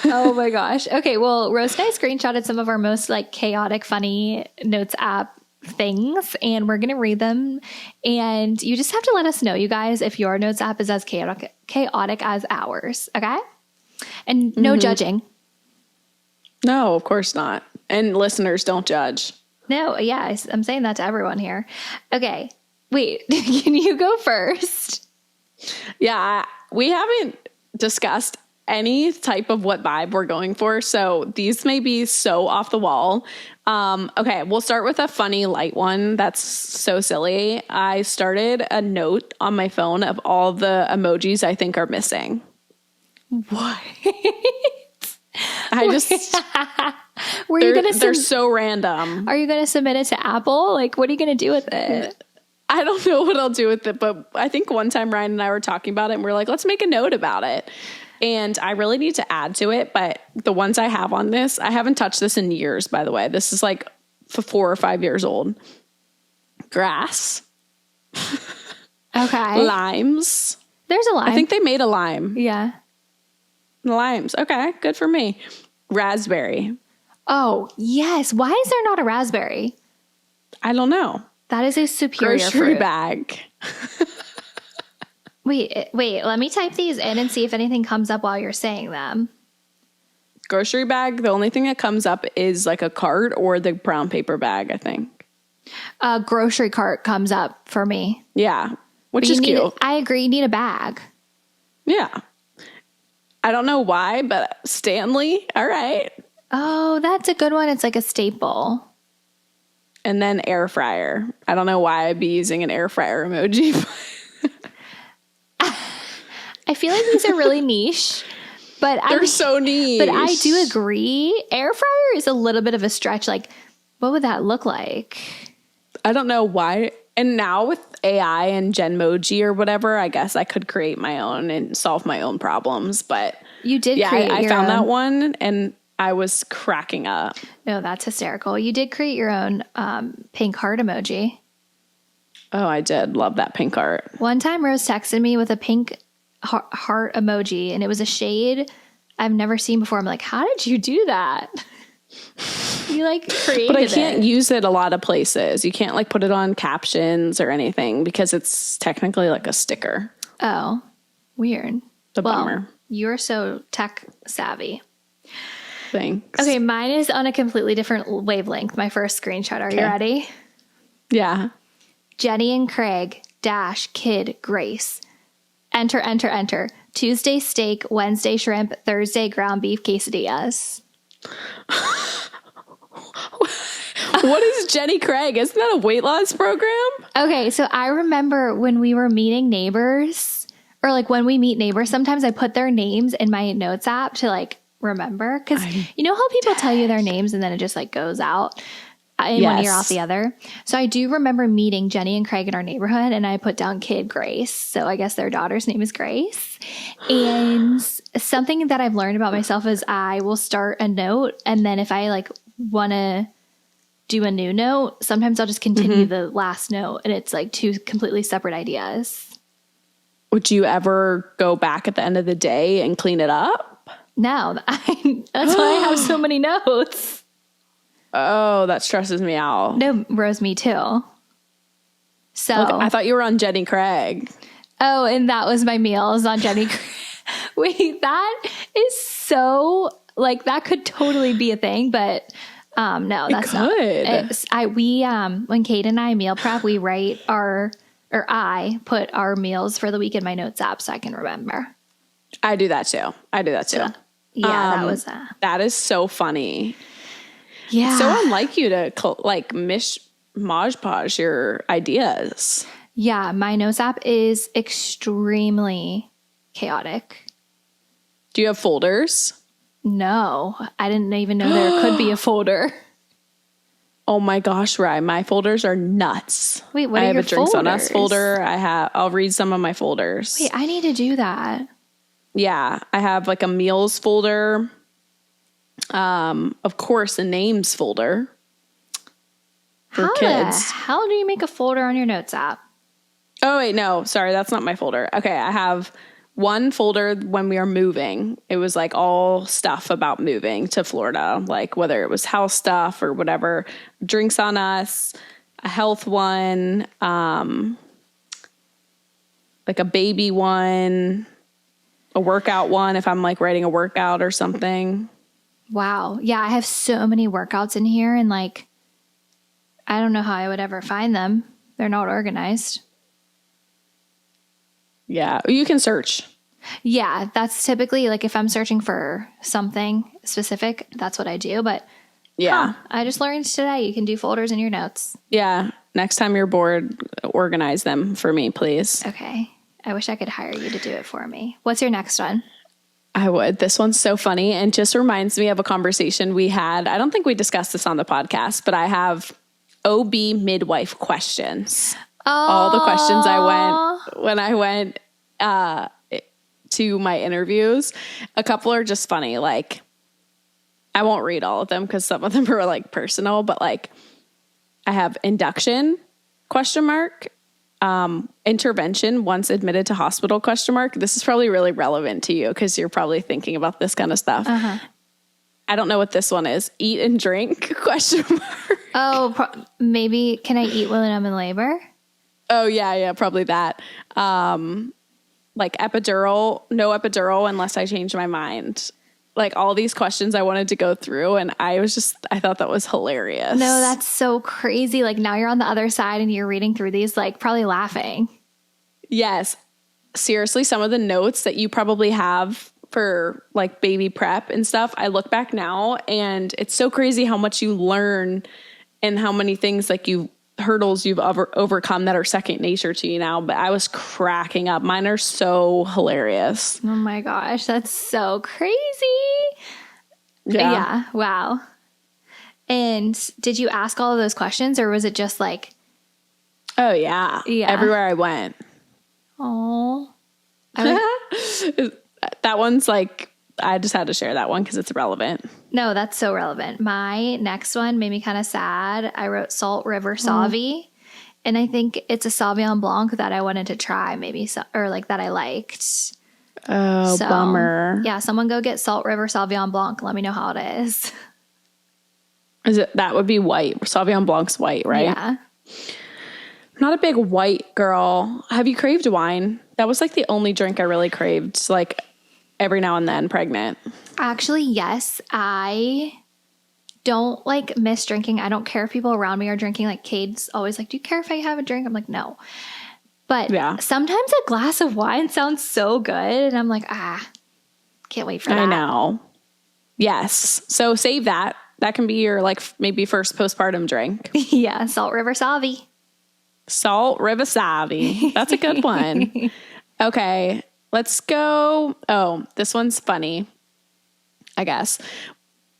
Oh my gosh. Okay, well, Rose and I screenshotted some of our most like chaotic, funny notes app things, and we're going to read them. And you just have to let us know, you guys, if your notes app is as chaotic as ours. Okay? And no judging. No, of course not. And listeners, don't judge. No, yeah, I'm saying that to everyone here. Okay, wait, can you go first? Yeah, we haven't discussed any type of what vibe we're going for, so these may be so off the wall. Okay, we'll start with a funny, light one that's so silly. I started a note on my phone of all the emojis I think are missing. What? I just... They're so random. Are you going to submit it to Apple? Like, what are you going to do with it? I don't know what I'll do with it, but I think one time Ryan and I were talking about it and we're like, let's make a note about it. And I really need to add to it, but the ones I have on this, I haven't touched this in years, by the way. This is like 4 or 5 years old. Grass. Okay. Limes. There's a lime. I think they made a lime. Yeah. Limes. Okay, good for me. Raspberry. Oh, yes. Why is there not a raspberry? I don't know. That is a superior Grocery fruit. bag. Wait, let me type these in and see if anything comes up while you're saying them. Grocery bag, the only thing that comes up is like a cart or the brown paper bag, I think. Grocery cart comes up for me. Yeah, which is cute. I agree. You need a bag. Yeah. I don't know why, but Stanley, all right. Oh, that's a good one. It's like a staple. And then air fryer. I don't know why I'd be using an air fryer emoji. I feel like these are really niche, but they're so niche. But I do agree. Air fryer is a little bit of a stretch. Like, what would that look like? I don't know why. And now with AI and Genmoji or whatever, I guess I could create my own and solve my own problems. But you did create I your found own. that one and I was cracking up. No, that's hysterical. You did create your own pink heart emoji. Oh, I did. Love that pink heart. One time Rose texted me with a pink heart emoji, and it was a shade I've never seen before. I'm like, how did you do that? You like created it. But I can't use it a lot of places. You can't like put it on captions or anything because it's technically like a sticker. Oh, weird. Bummer. You're so tech savvy. Thanks. Okay, mine is on a completely different wavelength. My first screenshot. Are you ready? Yeah. Jenny and Craig - kid Grace. Enter, enter, enter. Tuesday steak, Wednesday shrimp, Thursday ground beef quesadillas. What is Jenny Craig? Isn't that a weight loss program? Okay, so I remember when we were meeting neighbors, or like when we meet neighbors, sometimes I put their names in my notes app to like remember. Because you know how people tell you their names and then it just like goes out in one ear off the other? So I do remember meeting Jenny and Craig in our neighborhood, and I put down kid Grace. So I guess their daughter's name is Grace. And something that I've learned about myself is I will start a note, and then if I like want to do a new note, sometimes I'll just continue the last note, and it's like two completely separate ideas. Would you ever go back at the end of the day and clean it up? No, that's why I have so many notes. Oh, that stresses me out. No, Rose, me too. So Look, I thought you were on Jenny Craig. Oh, and that was my meals on Jenny Craig. Wait, that is so like that could totally be a thing, but no, that's not. When Kate and I meal prep, we write I put our meals for the week in my notes app so I can remember. I do that too. So, that was that is so funny. Yeah, so unlike you to like Maj Podge your ideas. Yeah, my notes app is extremely chaotic. Do you have folders? No, I didn't even know there could be a folder. Oh my gosh, Rye, my folders are nuts. Wait, what I are have your a Drinks on Us folders? folder. I'll read some of my folders. Wait, I need to do that. Yeah, I have like a meals folder. Of course, a names folder for kids. How do you make a folder on your notes app? Oh, wait, no, sorry, that's not my folder. Okay, I have one folder when we are moving. It was like all stuff about moving to Florida, like whether it was house stuff or whatever. Drinks on Us, a health one, like a baby one, a workout one if I'm like writing a workout or something. Wow. Yeah, I have so many workouts in here, and like, I don't know how I would ever find them. They're not organized. Yeah, you can search. Yeah, that's typically like if I'm searching for something specific, that's what I do. But Yeah. I just learned today you can do folders in your notes. Yeah. Next time you're bored, organize them for me, please. Okay. I wish I could hire you to do it for me. What's your next one? I would. This one's so funny and just reminds me of a conversation we had. I don't think we discussed this on the podcast, but I have OB midwife questions. All the questions when I went to my interviews. A couple are just funny. Like, I won't read all of them because some of them are like personal, but like I have induction ? Intervention once admitted to hospital ? This is probably really relevant to you because you're probably thinking about this kind of stuff. I don't know what this one is. Eat and drink ? Oh, maybe can I eat when I'm in labor? Oh yeah, probably that. Like epidural, no epidural unless I change my mind. Like all these questions I wanted to go through, and I thought that was hilarious. No, that's so crazy. Like now you're on the other side and you're reading through these, like probably laughing. Yes. Seriously, some of the notes that you probably have for like baby prep and stuff, I look back now and it's so crazy how much you learn and how many things like hurdles you've overcome that are second nature to you now. But I was cracking up. Mine are so hilarious. Oh my gosh, that's so crazy. Yeah. Wow. And did you ask all of those questions or was it just like... Oh, yeah. Everywhere I went. Oh. That one's like, I just had to share that one because it's relevant. No, that's so relevant. My next one made me kind of sad. I wrote Salt River Sauvy, and I think it's a Sauvignon Blanc that I wanted to try, or like that I liked. Oh, so, bummer. Yeah, someone go get Salt River Sauvignon Blanc. Let me know how it is. That would be white. Sauvignon Blanc's white, right? Yeah. Not a big white girl. Have you craved wine? That was like the only drink I really craved, like every now and then pregnant. Actually, yes. I don't like miss drinking. I don't care if people around me are drinking. Like Cade's always like, do you care if I have a drink? I'm like, no. But sometimes a glass of wine sounds so good. And I'm like, can't wait for that. I know. Yes. So save that. That can be your like maybe first postpartum drink. Yeah. Salt River Sauvy. Salt River Sauvy. That's a good one. Okay. Let's go. Oh, this one's funny, I guess.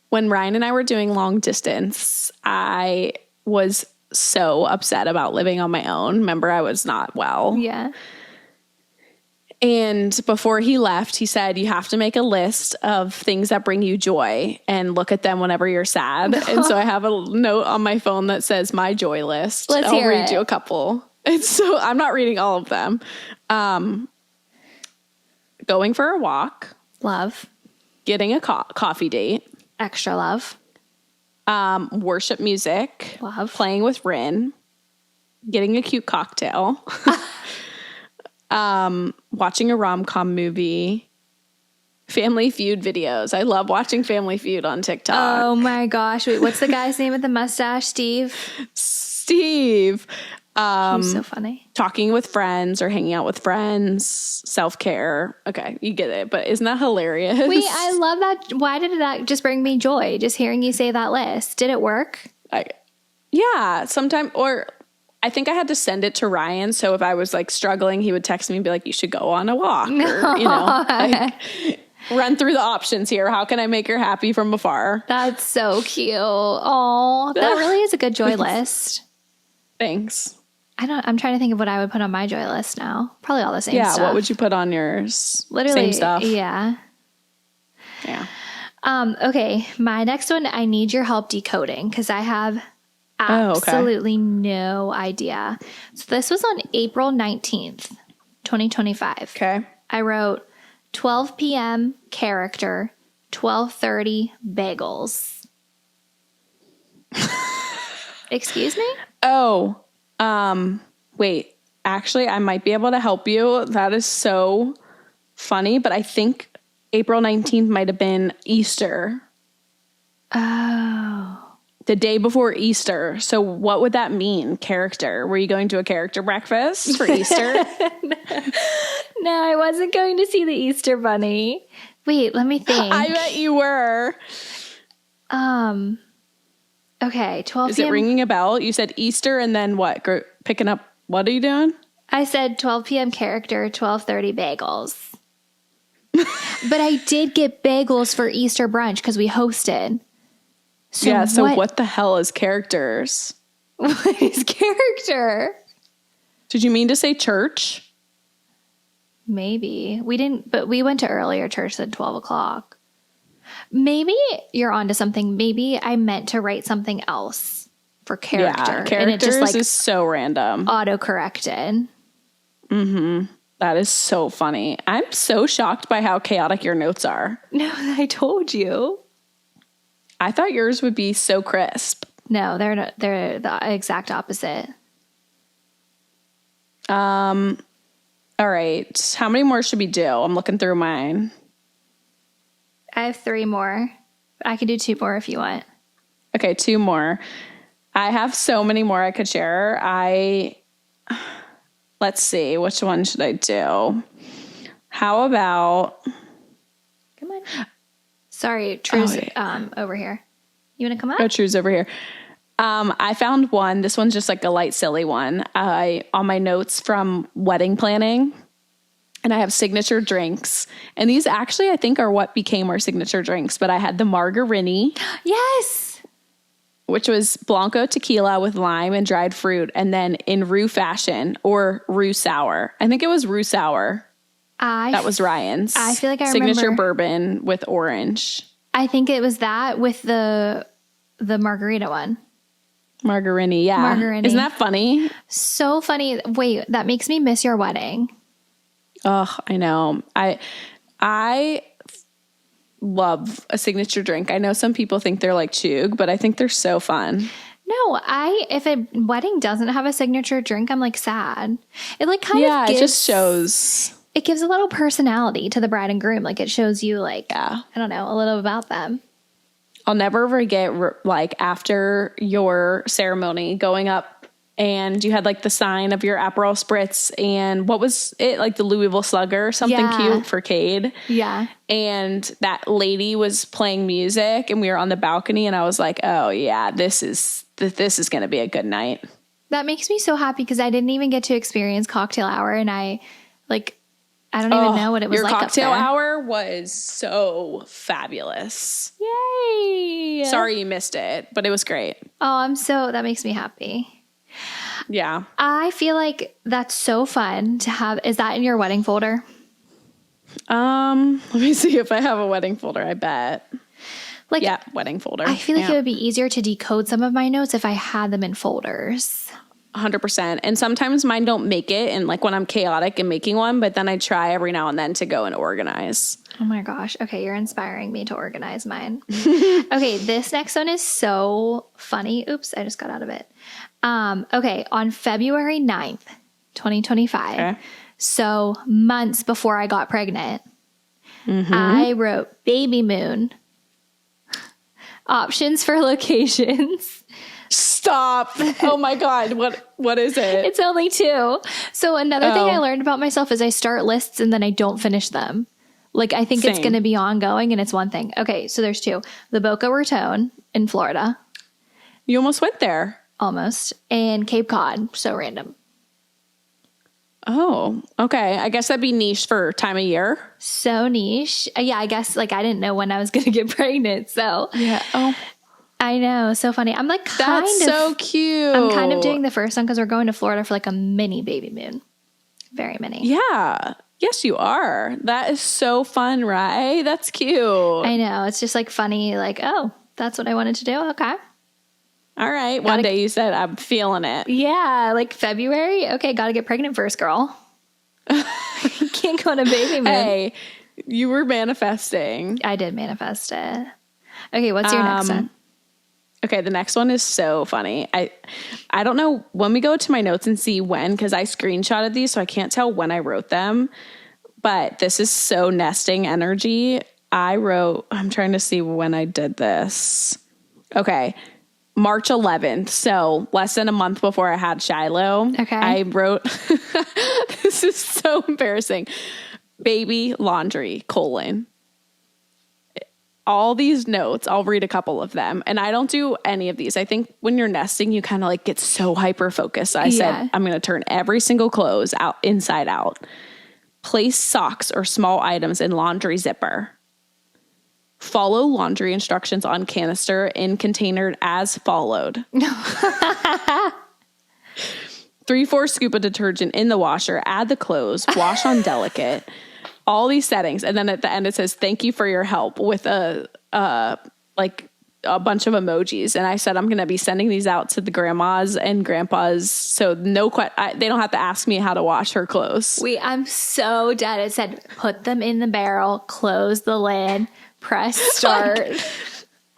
When Ryan and I were doing long distance, I was so upset about living on my own. Remember, I was not well. Yeah. And before he left, he said, you have to make a list of things that bring you joy and look at them whenever you're sad. And so I have a note on my phone that says my joy list. I'll read you a couple. And so I'm not reading all of them. Going for a walk. Love. Getting a coffee date. Extra love. Worship music. Love. Playing with Rin. Getting a cute cocktail. Watching a rom-com movie. Family Feud videos. I love watching Family Feud on TikTok. Oh my gosh. Wait, what's the guy's name with the mustache? Steve? Steve. He's so funny. Talking with friends or hanging out with friends. Self-care. Okay, you get it. But isn't that hilarious? Wait, I love that. Why did that just bring me joy? Just hearing you say that list. Did it work? Yeah, sometime. Or I think I had to send it to Ryan. So if I was like struggling, he would text me and be like, you should go on a walk. Or, run through the options here. How can I make her happy from afar? That's so cute. Oh, that really is a good joy list. Thanks. I'm trying to think of what I would put on my joy list now. Probably all the same stuff. Yeah, what would you put on yours? Literally, same stuff. Yeah. Yeah. Okay, my next one, I need your help decoding because I have absolutely no idea. So this was on April 19th, 2025. Okay. I wrote 12 p.m. character, 12:30 bagels. Excuse me? Oh, wait. Actually, I might be able to help you. That is so funny, but I think April 19th might have been Easter. Oh. The day before Easter. So what would that mean? Character. Were you going to a character breakfast for Easter? No, I wasn't going to see the Easter Bunny. Wait, let me think. I bet you were. Okay, 12 Is p.m. it ringing a bell? You said Easter and then what? Picking up. What are you doing? I said 12 p.m. character, 12:30 bagels. But I did get bagels for Easter brunch because we hosted. So what the hell is characters? What is character? Did you mean to say church? Maybe. We didn't, but we went to earlier church than 12 o'clock. Maybe you're onto something. Maybe I meant to write something else for character. Yeah, characters and it just is so random. Auto-corrected. Mm-hmm. That is so funny. I'm so shocked by how chaotic your notes are. No, I told you. I thought yours would be so crisp. No, they're not, they're the exact opposite. All right. How many more should we do? I'm looking through mine. I have 3 more. I can do 2 more if you want. Okay, 2 more. I have so many more I could share. Let's see, which one should I do? How about... Come on. Sorry, True's over here. You want to come up? Oh, True's over here. I found one. This one's just like a light, silly one. On my notes from wedding planning. And I have signature drinks. And these actually, I think, are what became our signature drinks. But I had the margarini. Yes. Which was Blanco tequila with lime and dried fruit. And then in roux fashion or roux sour. I think it was roux sour. That was Ryan's. I feel like I signature remember. bourbon with orange. I think it was that with the margarita one. Margarini, yeah. Margarini. Isn't that funny? So funny. Wait, that makes me miss your wedding. Oh, I know. I love a signature drink. I know some people think they're like chug, but I think they're so fun. No, if a wedding doesn't have a signature drink, I'm like sad. It like kind of gives, it just shows. It gives a little personality to the bride and groom. Like it shows you like, Yeah. I don't know, a little about them. I'll never forget like after your ceremony going up and you had like the sign of your Aperol Spritz and what was it? Like the Louisville Slugger or something cute for Cade. Yeah. And that lady was playing music and we were on the balcony and I was like, oh yeah, this is going to be a good night. That makes me so happy because I didn't even get to experience cocktail hour and I don't even know what it was your like up there. Your cocktail hour was so fabulous. Yay. Sorry you missed it, but it was great. Oh, that makes me happy. Yeah. I feel like that's so fun to have. Is that in your wedding folder? Let me see if I have a wedding folder. I bet. Like, yeah, wedding folder. I feel like it would be easier to decode some of my notes if I had them in folders. 100%. And sometimes mine don't make it. And like when I'm chaotic and making one, but then I try every now and then to go and organize. Oh my gosh. Okay. You're inspiring me to organize mine. Okay. This next one is so funny. Oops. I just got out of it. Okay. On February 9th, 2025. Okay. So months before I got pregnant, I wrote baby moon, options for locations. Stop. Oh my God. What is it? It's only 2. So another thing I learned about myself is I start lists and then I don't finish them. Like I think it's going to be ongoing and it's one thing. Okay. So there's 2. The Boca Raton in Florida. You almost went there. Almost. And Cape Cod. So random. Oh, okay. I guess that'd be niche for time of year. So niche. Yeah, I guess like I didn't know when I was going to get pregnant. So Yeah. Oh, I know. So funny. I'm like that's so cute. I'm kind of doing the first one because we're going to Florida for like a mini baby moon. Very mini. Yeah. Yes, you are. That is so fun, right? That's cute. I know. It's just like funny. Like, oh, that's what I wanted to do. Okay. All right. One day you said, I'm feeling it. Yeah. Like February. Okay. Got to get pregnant first, girl. You can't go on a baby moon. Hey, you were manifesting. I did manifest it. Okay. What's your next one? Okay, the next one is so funny. I don't know when we go to my notes and see when, because I screenshotted these, so I can't tell when I wrote them. But this is so nesting energy. I'm trying to see when I did this. Okay, March 11th. So less than a month before I had Shiloh. Okay. I wrote, this is so embarrassing. Baby laundry, : all these notes, I'll read a couple of them. And I don't do any of these. I think when you're nesting, you kind of like get so hyper focused. So I said, I'm going to turn every single clothes out inside out. Place socks or small items in laundry zipper. Follow laundry instructions on canister in container as followed. 3/4 scoop of detergent in the washer. Add the clothes. Wash on delicate. All these settings. And then at the end it says, thank you for your help with a bunch of emojis. And I said, I'm going to be sending these out to the grandmas and grandpas. So they don't have to ask me how to wash her clothes. Wait, I'm so dead. It said, put them in the barrel, close the lid, press start.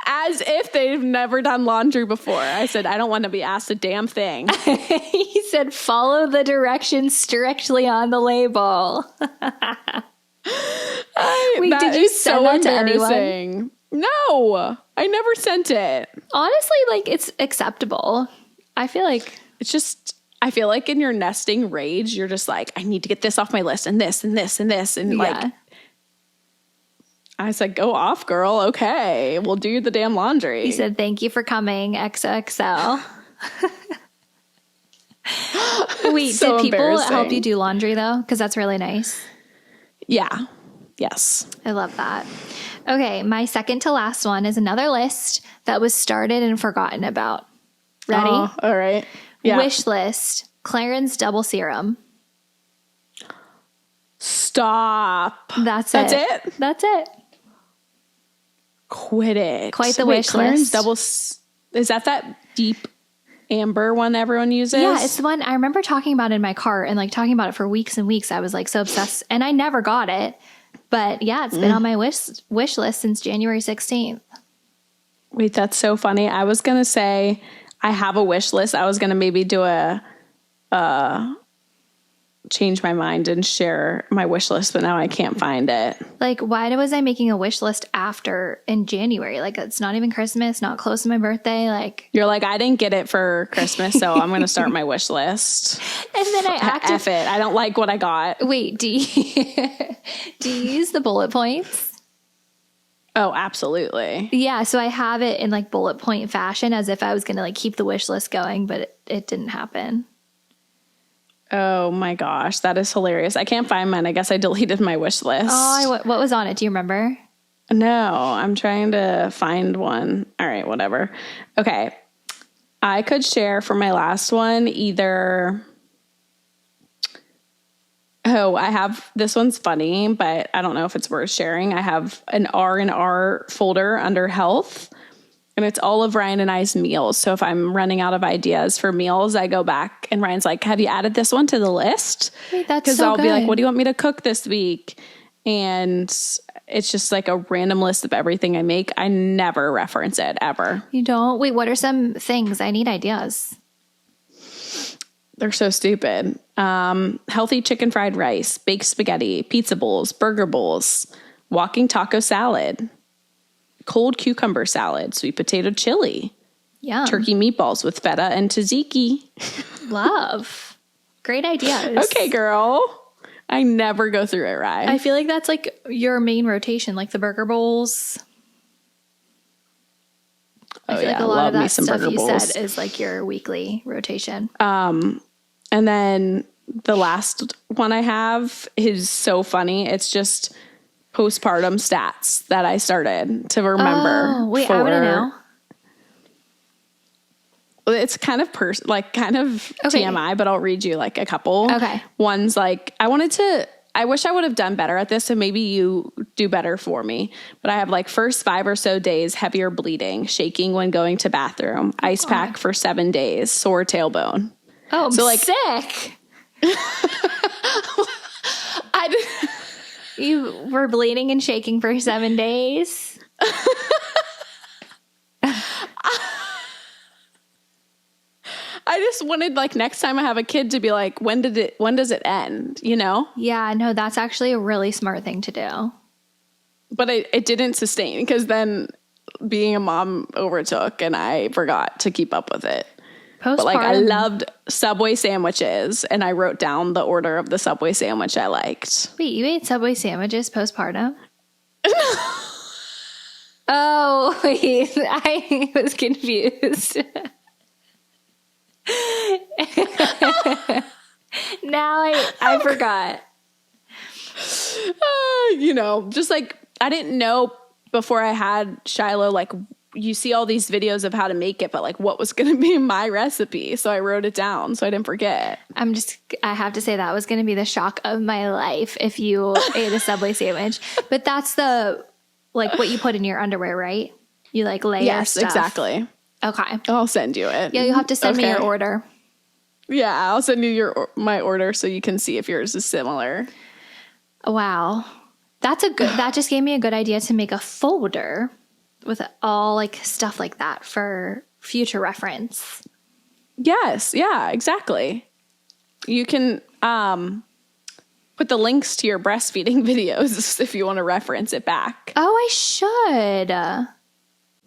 As if they've never done laundry before. I said, I don't want to be asked a damn thing. He said, follow the directions strictly on the label. Wait, did you send that to anyone? No, I never sent it. Honestly, like it's acceptable. I feel like in your nesting rage, you're just like, I need to get this off my list and this and this and this. And like, I said, go off, girl. Okay, we'll do the damn laundry. He said, thank you for coming, XOXO. Wait, So did people embarrassing. help you do laundry though? Because that's really nice. Yeah. Yes. I love that. Okay, my second to last one is another list that was started and forgotten about. Ready? Oh, all right. Yeah. Wish list, Clarins double serum. Stop. That's it. That's it. Quit it. Quite the wish list. Is that deep amber one everyone uses? Yeah, it's the one I remember talking about in my cart and like talking about it for weeks and weeks. I was like so obsessed and I never got it. But yeah, it's been on my wish list since January 16th. Wait, that's so funny. I was going to say I have a wish list. I was going to maybe do change my mind and share my wish list, but now I can't find it. Like, why was I making a wish list in January? Like, it's not even Christmas, not close to my birthday. Like, you're like, I didn't get it for Christmas, so I'm going to start my wish list. And then F it. I don't like what I got. Wait, do you use the bullet points? Oh, absolutely. Yeah, so I have it in like bullet point fashion as if I was going to like keep the wish list going, but it didn't happen. Oh my gosh, that is hilarious. I can't find mine. I guess I deleted my wish list. Oh, what was on it? Do you remember? No, I'm trying to find one. All right, whatever. Okay. I could share for my last one either. Oh, I have, this one's funny, but I don't know if it's worth sharing. I have an R&R folder under health. And it's all of Ryan and I's meals. So if I'm running out of ideas for meals, I go back and Ryan's like, have you added this one to the list? Wait, that's Because so I'll good. be like, what do you want me to cook this week? And it's just like a random list of everything I make. I never reference it ever. You don't? Wait, what are some things? I need ideas. They're so stupid. Healthy chicken fried rice, baked spaghetti, pizza bowls, burger bowls, walking taco salad, cold cucumber salad, sweet potato chili, Yum. turkey meatballs with feta and tzatziki. Love. Great ideas. Okay, girl. I never go through it, right? I feel like that's like your main rotation, like the burger bowls. I feel like a lot of that stuff you said is like your weekly rotation. And then the last one I have is so funny. It's just postpartum stats that I started to remember. Oh, wait, I want to know. It's kind of TMI, but I'll read you like a couple. Okay. One's like, I wish I would have done better at this, and maybe you do better for me. But I have like first 5 or so days, heavier bleeding, shaking when going to bathroom, ice pack for 7 days, sore tailbone. Oh, I'm so like sick. You were bleeding and shaking for 7 days. I just wanted like next time I have a kid to be like, when does it end? You know? Yeah, no, that's actually a really smart thing to do. But it didn't sustain because then being a mom overtook and I forgot to keep up with it. But like I loved Subway sandwiches and I wrote down the order of the Subway sandwich I liked. Wait, you ate Subway sandwiches postpartum? Oh, wait, I was confused. Now I forgot. Just like I didn't know before I had Shiloh, like you see all these videos of how to make it, but like what was going to be my recipe. So I wrote it down so I didn't forget. I have to say that was going to be the shock of my life if you ate a Subway sandwich. But that's like what you put in your underwear, right? You like layer Yes, stuff. Exactly. Okay. I'll send you it. Yeah, you'll have to send me your order. Yeah, I'll send you my order so you can see if yours is similar. Wow. That just gave me a good idea to make a folder with all like stuff like that for future reference. Yes, yeah, exactly. You can put the links to your breastfeeding videos if you want to reference it back. Oh, I should.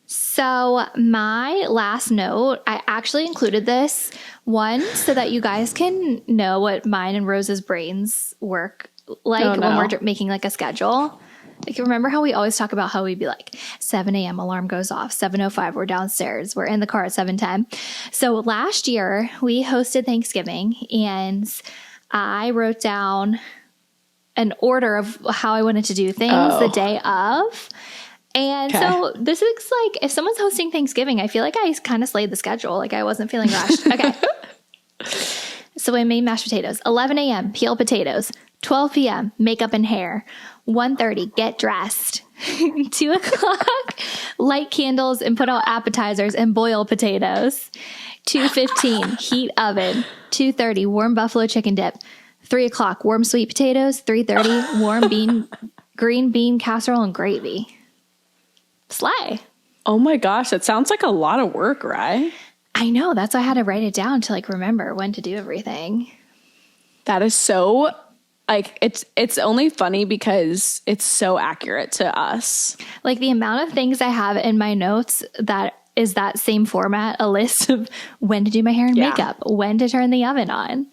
So my last note, I actually included this one so that you guys can know what mine and Rose's brains work like when we're making like a schedule. Like, remember how we always talk about how we'd be like 7 a.m. alarm goes off, 7:05 we're downstairs, we're in the car at 7:10. So last year we hosted Thanksgiving and I wrote down an order of how I wanted to do things the day of. And so this is like, if someone's hosting Thanksgiving, I feel like I kind of slayed the schedule. Like I wasn't feeling rushed. Okay. So I made mashed potatoes. 11 a.m., peel potatoes. 12 p.m., makeup and hair. 1:30, get dressed. 2 o'clock, light candles and put out appetizers and boil potatoes. 2:15, heat oven. 2:30, warm buffalo chicken dip. 3 o'clock, warm sweet potatoes. 3:30, warm green bean casserole and gravy. Slay. Oh my gosh, that sounds like a lot of work, right? I know. That's why I had to write it down to like remember when to do everything. That is So like it's only funny because it's so accurate to us. Like the amount of things I have in my notes that is that same format, a list of when to do my hair and makeup, when to turn the oven on.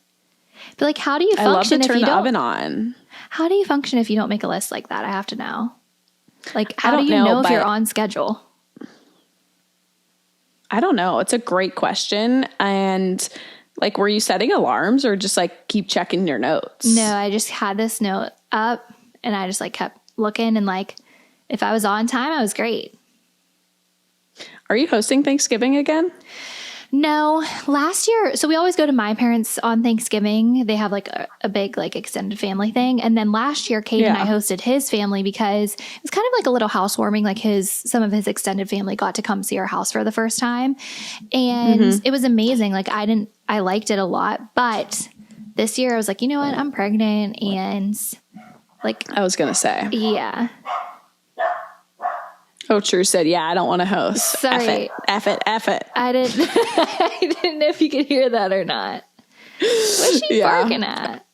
But like, how do you function if you don't turn the oven on? How do you function if you don't make a list like that? I have to know. Like, how do you know if you're on schedule? I don't know. It's a great question. And like, were you setting alarms or just like keep checking your notes? No, I just had this note up and I just like kept looking and like, if I was on time, I was great. Are you hosting Thanksgiving again? No, last year. So we always go to my parents on Thanksgiving. They have like a big like extended family thing. And then last year, Kate and I hosted his family because it was kind of like a little housewarming. Like some of his extended family got to come see our house for the first time. And it was amazing. Like I liked it a lot. But this year I was like, you know what? I'm pregnant and like. I was going to say. Yeah. Oh, True said, yeah, I don't want to host. Sorry. F it. I didn't know if you could hear that or not. What's she barking at?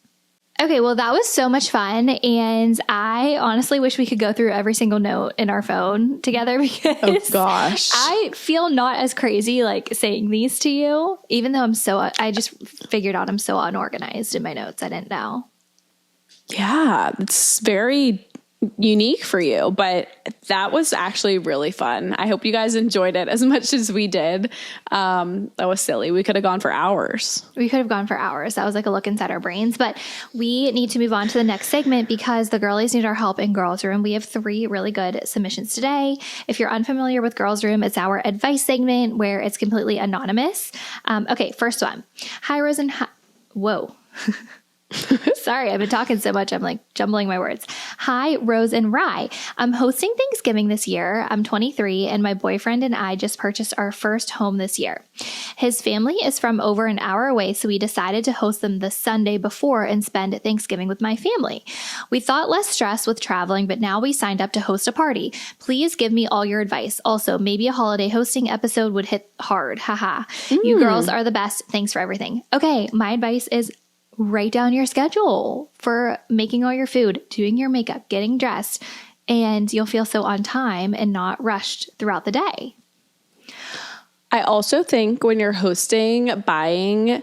Okay, well, that was so much fun. And I honestly wish we could go through every single note in our phone together because I feel not as crazy like saying these to you, even though I just figured out I'm so unorganized in my notes. I didn't know. Yeah, it's very unique for you, but that was actually really fun. I hope you guys enjoyed it as much as we did. That was silly. We could have gone for hours. That was like a look inside our brains, but we need to move on to the next segment because the girlies need our help in Girls Room. We have 3 really good submissions today. If you're unfamiliar with Girls Room, it's our advice segment where it's completely anonymous. Okay, first one. Hi, Rose and whoa. Sorry, I've been talking so much. I'm like jumbling my words. Hi, Rose and Rye. I'm hosting Thanksgiving this year. I'm 23 and my boyfriend and I just purchased our first home this year. His family is from over an hour away, so we decided to host them the Sunday before and spend Thanksgiving with my family. We thought less stress with traveling, but now we signed up to host a party. Please give me all your advice. Also, maybe a holiday hosting episode would hit hard. Haha. You girls are the best. Thanks for everything. Okay, my advice is write down your schedule for making all your food, doing your makeup, getting dressed, and you'll feel so on time and not rushed throughout the day. I also think when you're hosting, buying,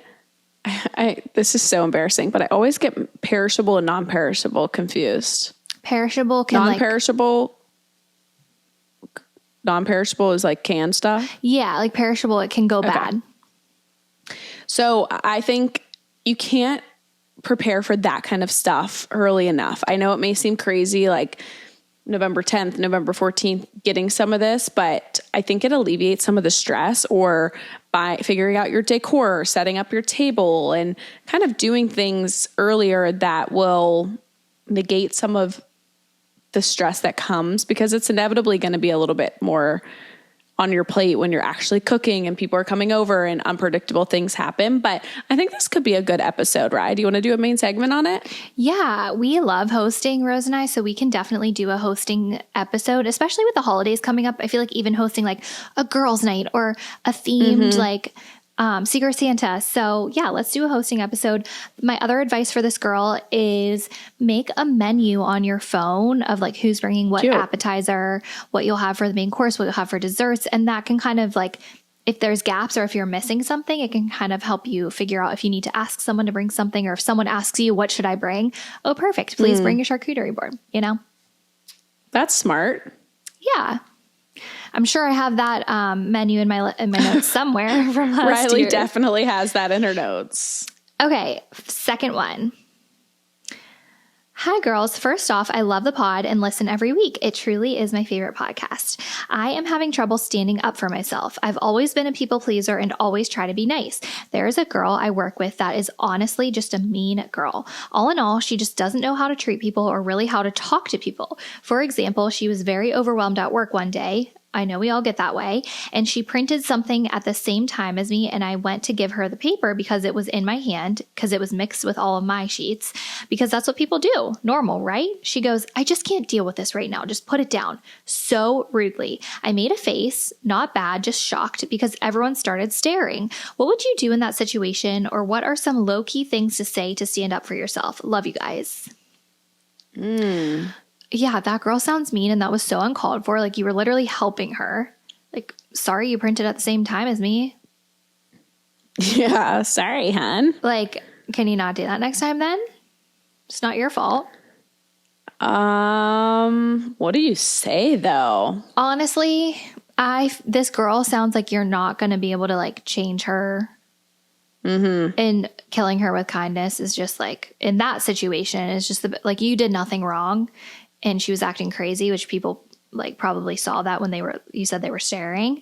this is so embarrassing, but I always get perishable and non-perishable confused. Perishable can non-perishable is like canned stuff? Yeah, like perishable, it can go bad. So I think you can't prepare for that kind of stuff early enough. I know it may seem crazy, like November 10th, November 14th, getting some of this, but I think it alleviates some of the stress, or by figuring out your decor, setting up your table, and kind of doing things earlier that will negate some of the stress that comes, because it's inevitably going to be a little bit more on your plate when you're actually cooking and people are coming over and unpredictable things happen. But I think this could be a good episode, right? Do you want to do a main segment on it? Yeah, we love hosting, Rose and I, so we can definitely do a hosting episode, especially with the holidays coming up. I feel like even hosting like a girls' night or a themed like Secret Santa. So yeah, let's do a hosting episode. My other advice for this girl is make a menu on your phone of like who's bringing what appetizer, what you'll have for the main course, what you'll have for desserts. And that can kind of like, if there's gaps or if you're missing something, it can kind of help you figure out if you need to ask someone to bring something, or if someone asks you, what should I bring? Oh, perfect. Please bring your charcuterie board, you know? That's smart. Yeah. I'm sure I have that menu in my notes somewhere from last Riley year. definitely has that in her notes. Okay, second one. Hi, girls. First off, I love the pod and listen every week. It truly is my favorite podcast. I am having trouble standing up for myself. I've always been a people pleaser and always try to be nice. There is a girl I work with that is honestly just a mean girl. All in all, she just doesn't know how to treat people or really how to talk to people. For example, she was very overwhelmed at work one day. I know we all get that way. And she printed something at the same time as me, and I went to give her the paper because it was in my hand, because it was mixed with all of my sheets, because that's what people do. Normal, right? She goes, I just can't deal with this right now. Just put it down. So rudely. I made a face, not bad, just shocked, because everyone started staring. What would you do in that situation, or what are some low-key things to say to stand up for yourself? Love you guys. Yeah, that girl sounds mean, and that was so uncalled for. Like, you were literally helping her. Like, sorry you printed at the same time as me. Yeah, sorry, hon. Like, can you not do that next time then? It's not your fault. What do you say, though? Honestly, this girl sounds like you're not going to be able to, like, change her. And killing her with kindness is just, like, in that situation, it's just, like, you did nothing wrong. And she was acting crazy, which people like probably saw that when you said they were staring.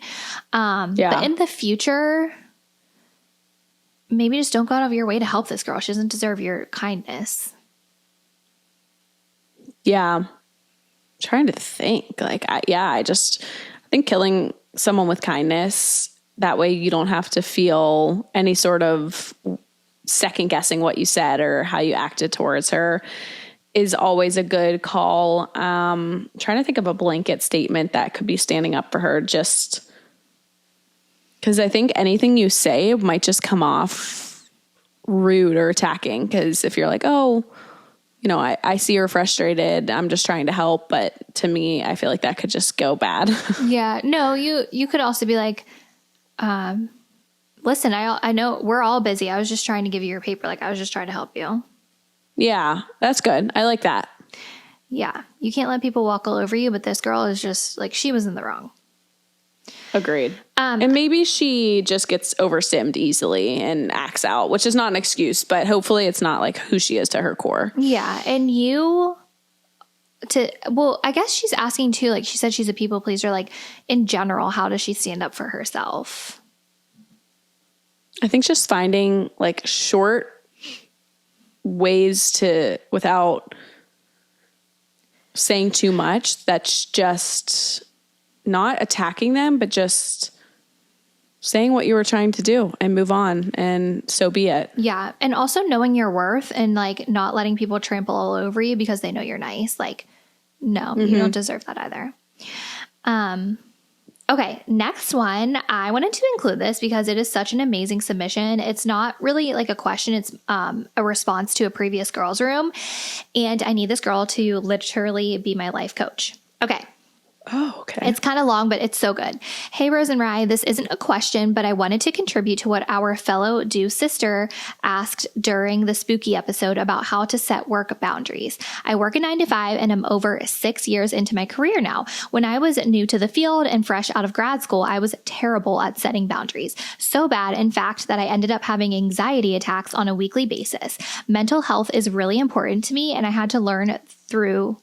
But in the future, maybe just don't go out of your way to help this girl. She doesn't deserve your kindness. Yeah. I'm trying to think. Like, I think killing someone with kindness, that way you don't have to feel any sort of second guessing what you said or how you acted towards her, is always a good call. Trying to think of a blanket statement that could be standing up for her, just because I think anything you say might just come off rude or attacking. Because if you're like, oh, you know, I see you're frustrated, I'm just trying to help. But to me, I feel like that could just go bad. Yeah. No, you could also be like, listen, I know we're all busy. I was just trying to give you your paper. Like, I was just trying to help you. Yeah, that's good. I like that. Yeah. You can't let people walk all over you, but this girl is just like, she was in the wrong. Agreed. And maybe she just gets overstimmed easily and acts out, which is not an excuse, but hopefully it's not like who she is to her core. Yeah. And I guess she's asking too, like she said, she's a people pleaser. Like in general, how does she stand up for herself? I think just finding like short ways to, without saying too much, that's just not attacking them, but just saying what you were trying to do and move on, and so be it. Yeah. And also knowing your worth and like not letting people trample all over you because they know you're nice. Like, no, you don't deserve that either. Okay, next one. I wanted to include this because it is such an amazing submission. It's not really like a question. It's a response to a previous girls' room. And I need this girl to literally be my life coach. Okay. Oh, okay. It's kind of long, but it's so good. Hey, Rose and Rye, this isn't a question, but I wanted to contribute to what our fellow Dew sister asked during the spooky episode about how to set work boundaries. I work a 9-to-5 and I'm over 6 years into my career now. When I was new to the field and fresh out of grad school, I was terrible at setting boundaries. So bad, in fact, that I ended up having anxiety attacks on a weekly basis. Mental health is really important to me, and I had to learn through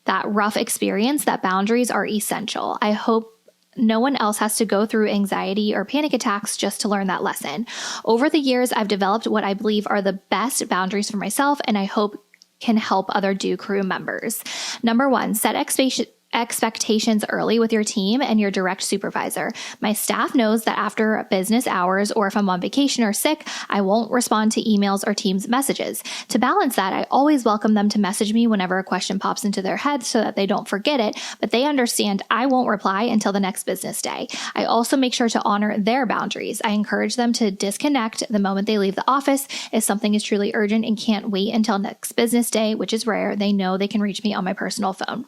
that rough experience that boundaries are essential. I hope no one else has to go through anxiety or panic attacks just to learn that lesson. Over the years, I've developed what I believe are the best boundaries for myself, and I hope can help other Dew crew members. Number 1, set expectations early with your team and your direct supervisor. My staff knows that after business hours, or if I'm on vacation or sick, I won't respond to emails or Teams messages. To balance that, I always welcome them to message me whenever a question pops into their head so that they don't forget it, but they understand I won't reply until the next business day. I also make sure to honor their boundaries. I encourage them to disconnect the moment they leave the office. If something is truly urgent and can't wait until next business day, which is rare, they know they can reach me on my personal phone.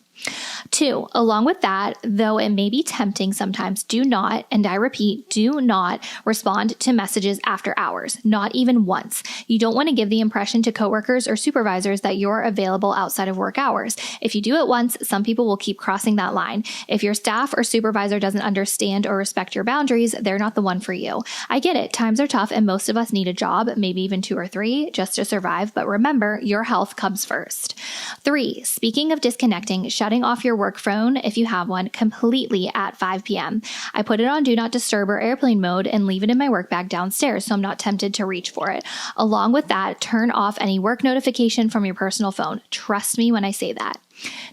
2, along with that, though it may be tempting sometimes, do not, and I repeat, do not respond to messages after hours, not even once. You don't want to give the impression to coworkers or supervisors that you're available outside of work hours. If you do it once, some people will keep crossing that line. If your staff or supervisor doesn't understand or respect your boundaries, they're not the one for you. I get it, times are tough and most of us need a job, maybe even 2 or 3, just to survive, but remember, your health comes first. 3, speaking of disconnecting, shutting off your work phone, if you have one, completely at 5 p.m. I put it on Do Not Disturb or airplane mode and leave it in my work bag downstairs so I'm not tempted to reach for it. Along with that, turn off any work notification from your personal phone. Trust me when I say that.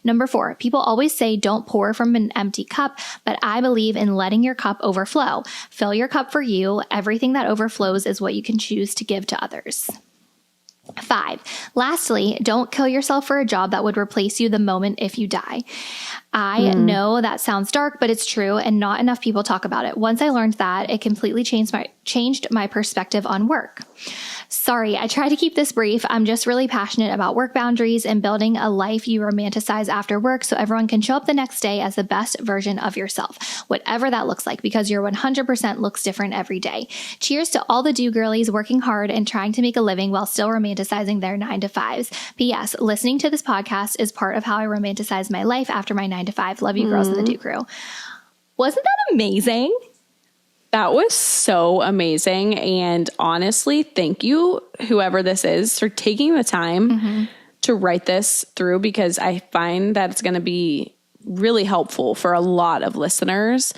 Number 4, people always say don't pour from an empty cup, but I believe in letting your cup overflow. Fill your cup for you. Everything that overflows is what you can choose to give to others. 5, lastly, don't kill yourself for a job that would replace you the moment if you die. I know that sounds dark, but it's true, and not enough people talk about it. Once I learned that, it completely changed my perspective on work. Sorry, I try to keep this brief. I'm just really passionate about work boundaries and building a life you romanticize after work so everyone can show up the next day as the best version of yourself, whatever that looks like, because your 100% looks different every day. Cheers to all the Dew girlies working hard and trying to make a living while still romanticizing their 9-to-5s. P.S. Listening to this podcast is part of how I romanticize my life after my 9-to-5. Love you girls in the Dew crew. Wasn't that amazing? That was so amazing. And honestly, thank you, whoever this is, for taking the time to write this through, because I find that it's going to be really helpful for a lot of listeners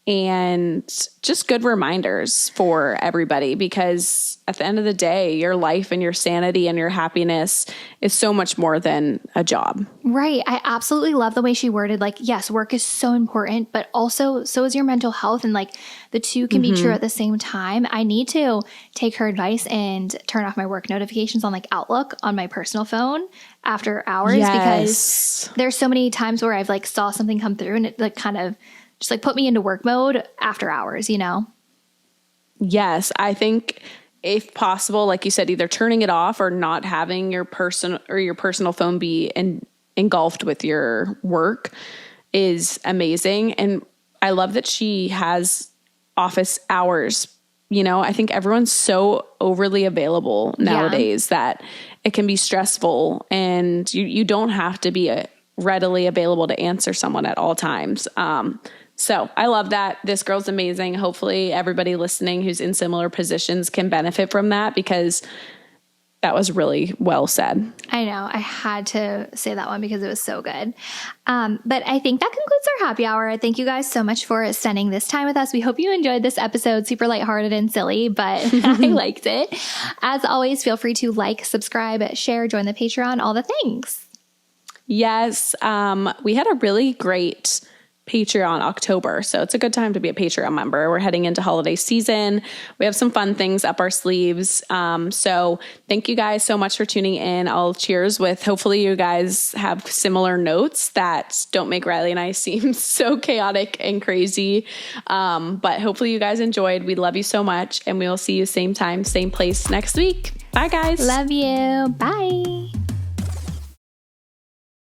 and just good reminders for everybody, because at the end of the day, your life and your sanity and your happiness is so much more than a job. Right. I absolutely love the way she worded, like, yes, work is so important, but also so is your mental health. And like the two can be true at the same time. I need to take her advice and turn off my work notifications on like Outlook on my personal phone after hours, because there's so many times where I've like saw something come through and it like kind of just like put me into work mode after hours, you know? Yes. I think if possible, like you said, either turning it off or not having your personal phone be engulfed with your work is amazing. And I love that she has office hours. You know, I think everyone's so overly available nowadays that it can be stressful, and you don't have to be readily available to answer someone at all times. So I love that. This girl's amazing. Hopefully everybody listening who's in similar positions can benefit from that, because that was really well said. I know. I had to say that one because it was so good. But I think that concludes our happy hour. Thank you guys so much for spending this time with us. We hope you enjoyed this episode. Super lighthearted and silly, but I liked it. As always, feel free to like, subscribe, share, join the Patreon, all the things. Yes. We had a really great Patreon October. So it's a good time to be a Patreon member. We're heading into holiday season. We have some fun things up our sleeves. So thank you guys so much for tuning in. I'll cheers with, hopefully you guys have similar notes that don't make Riley and I seem so chaotic and crazy. But hopefully you guys enjoyed. We love you so much, and we will see you same time, same place next week. Bye guys. Love you. Bye.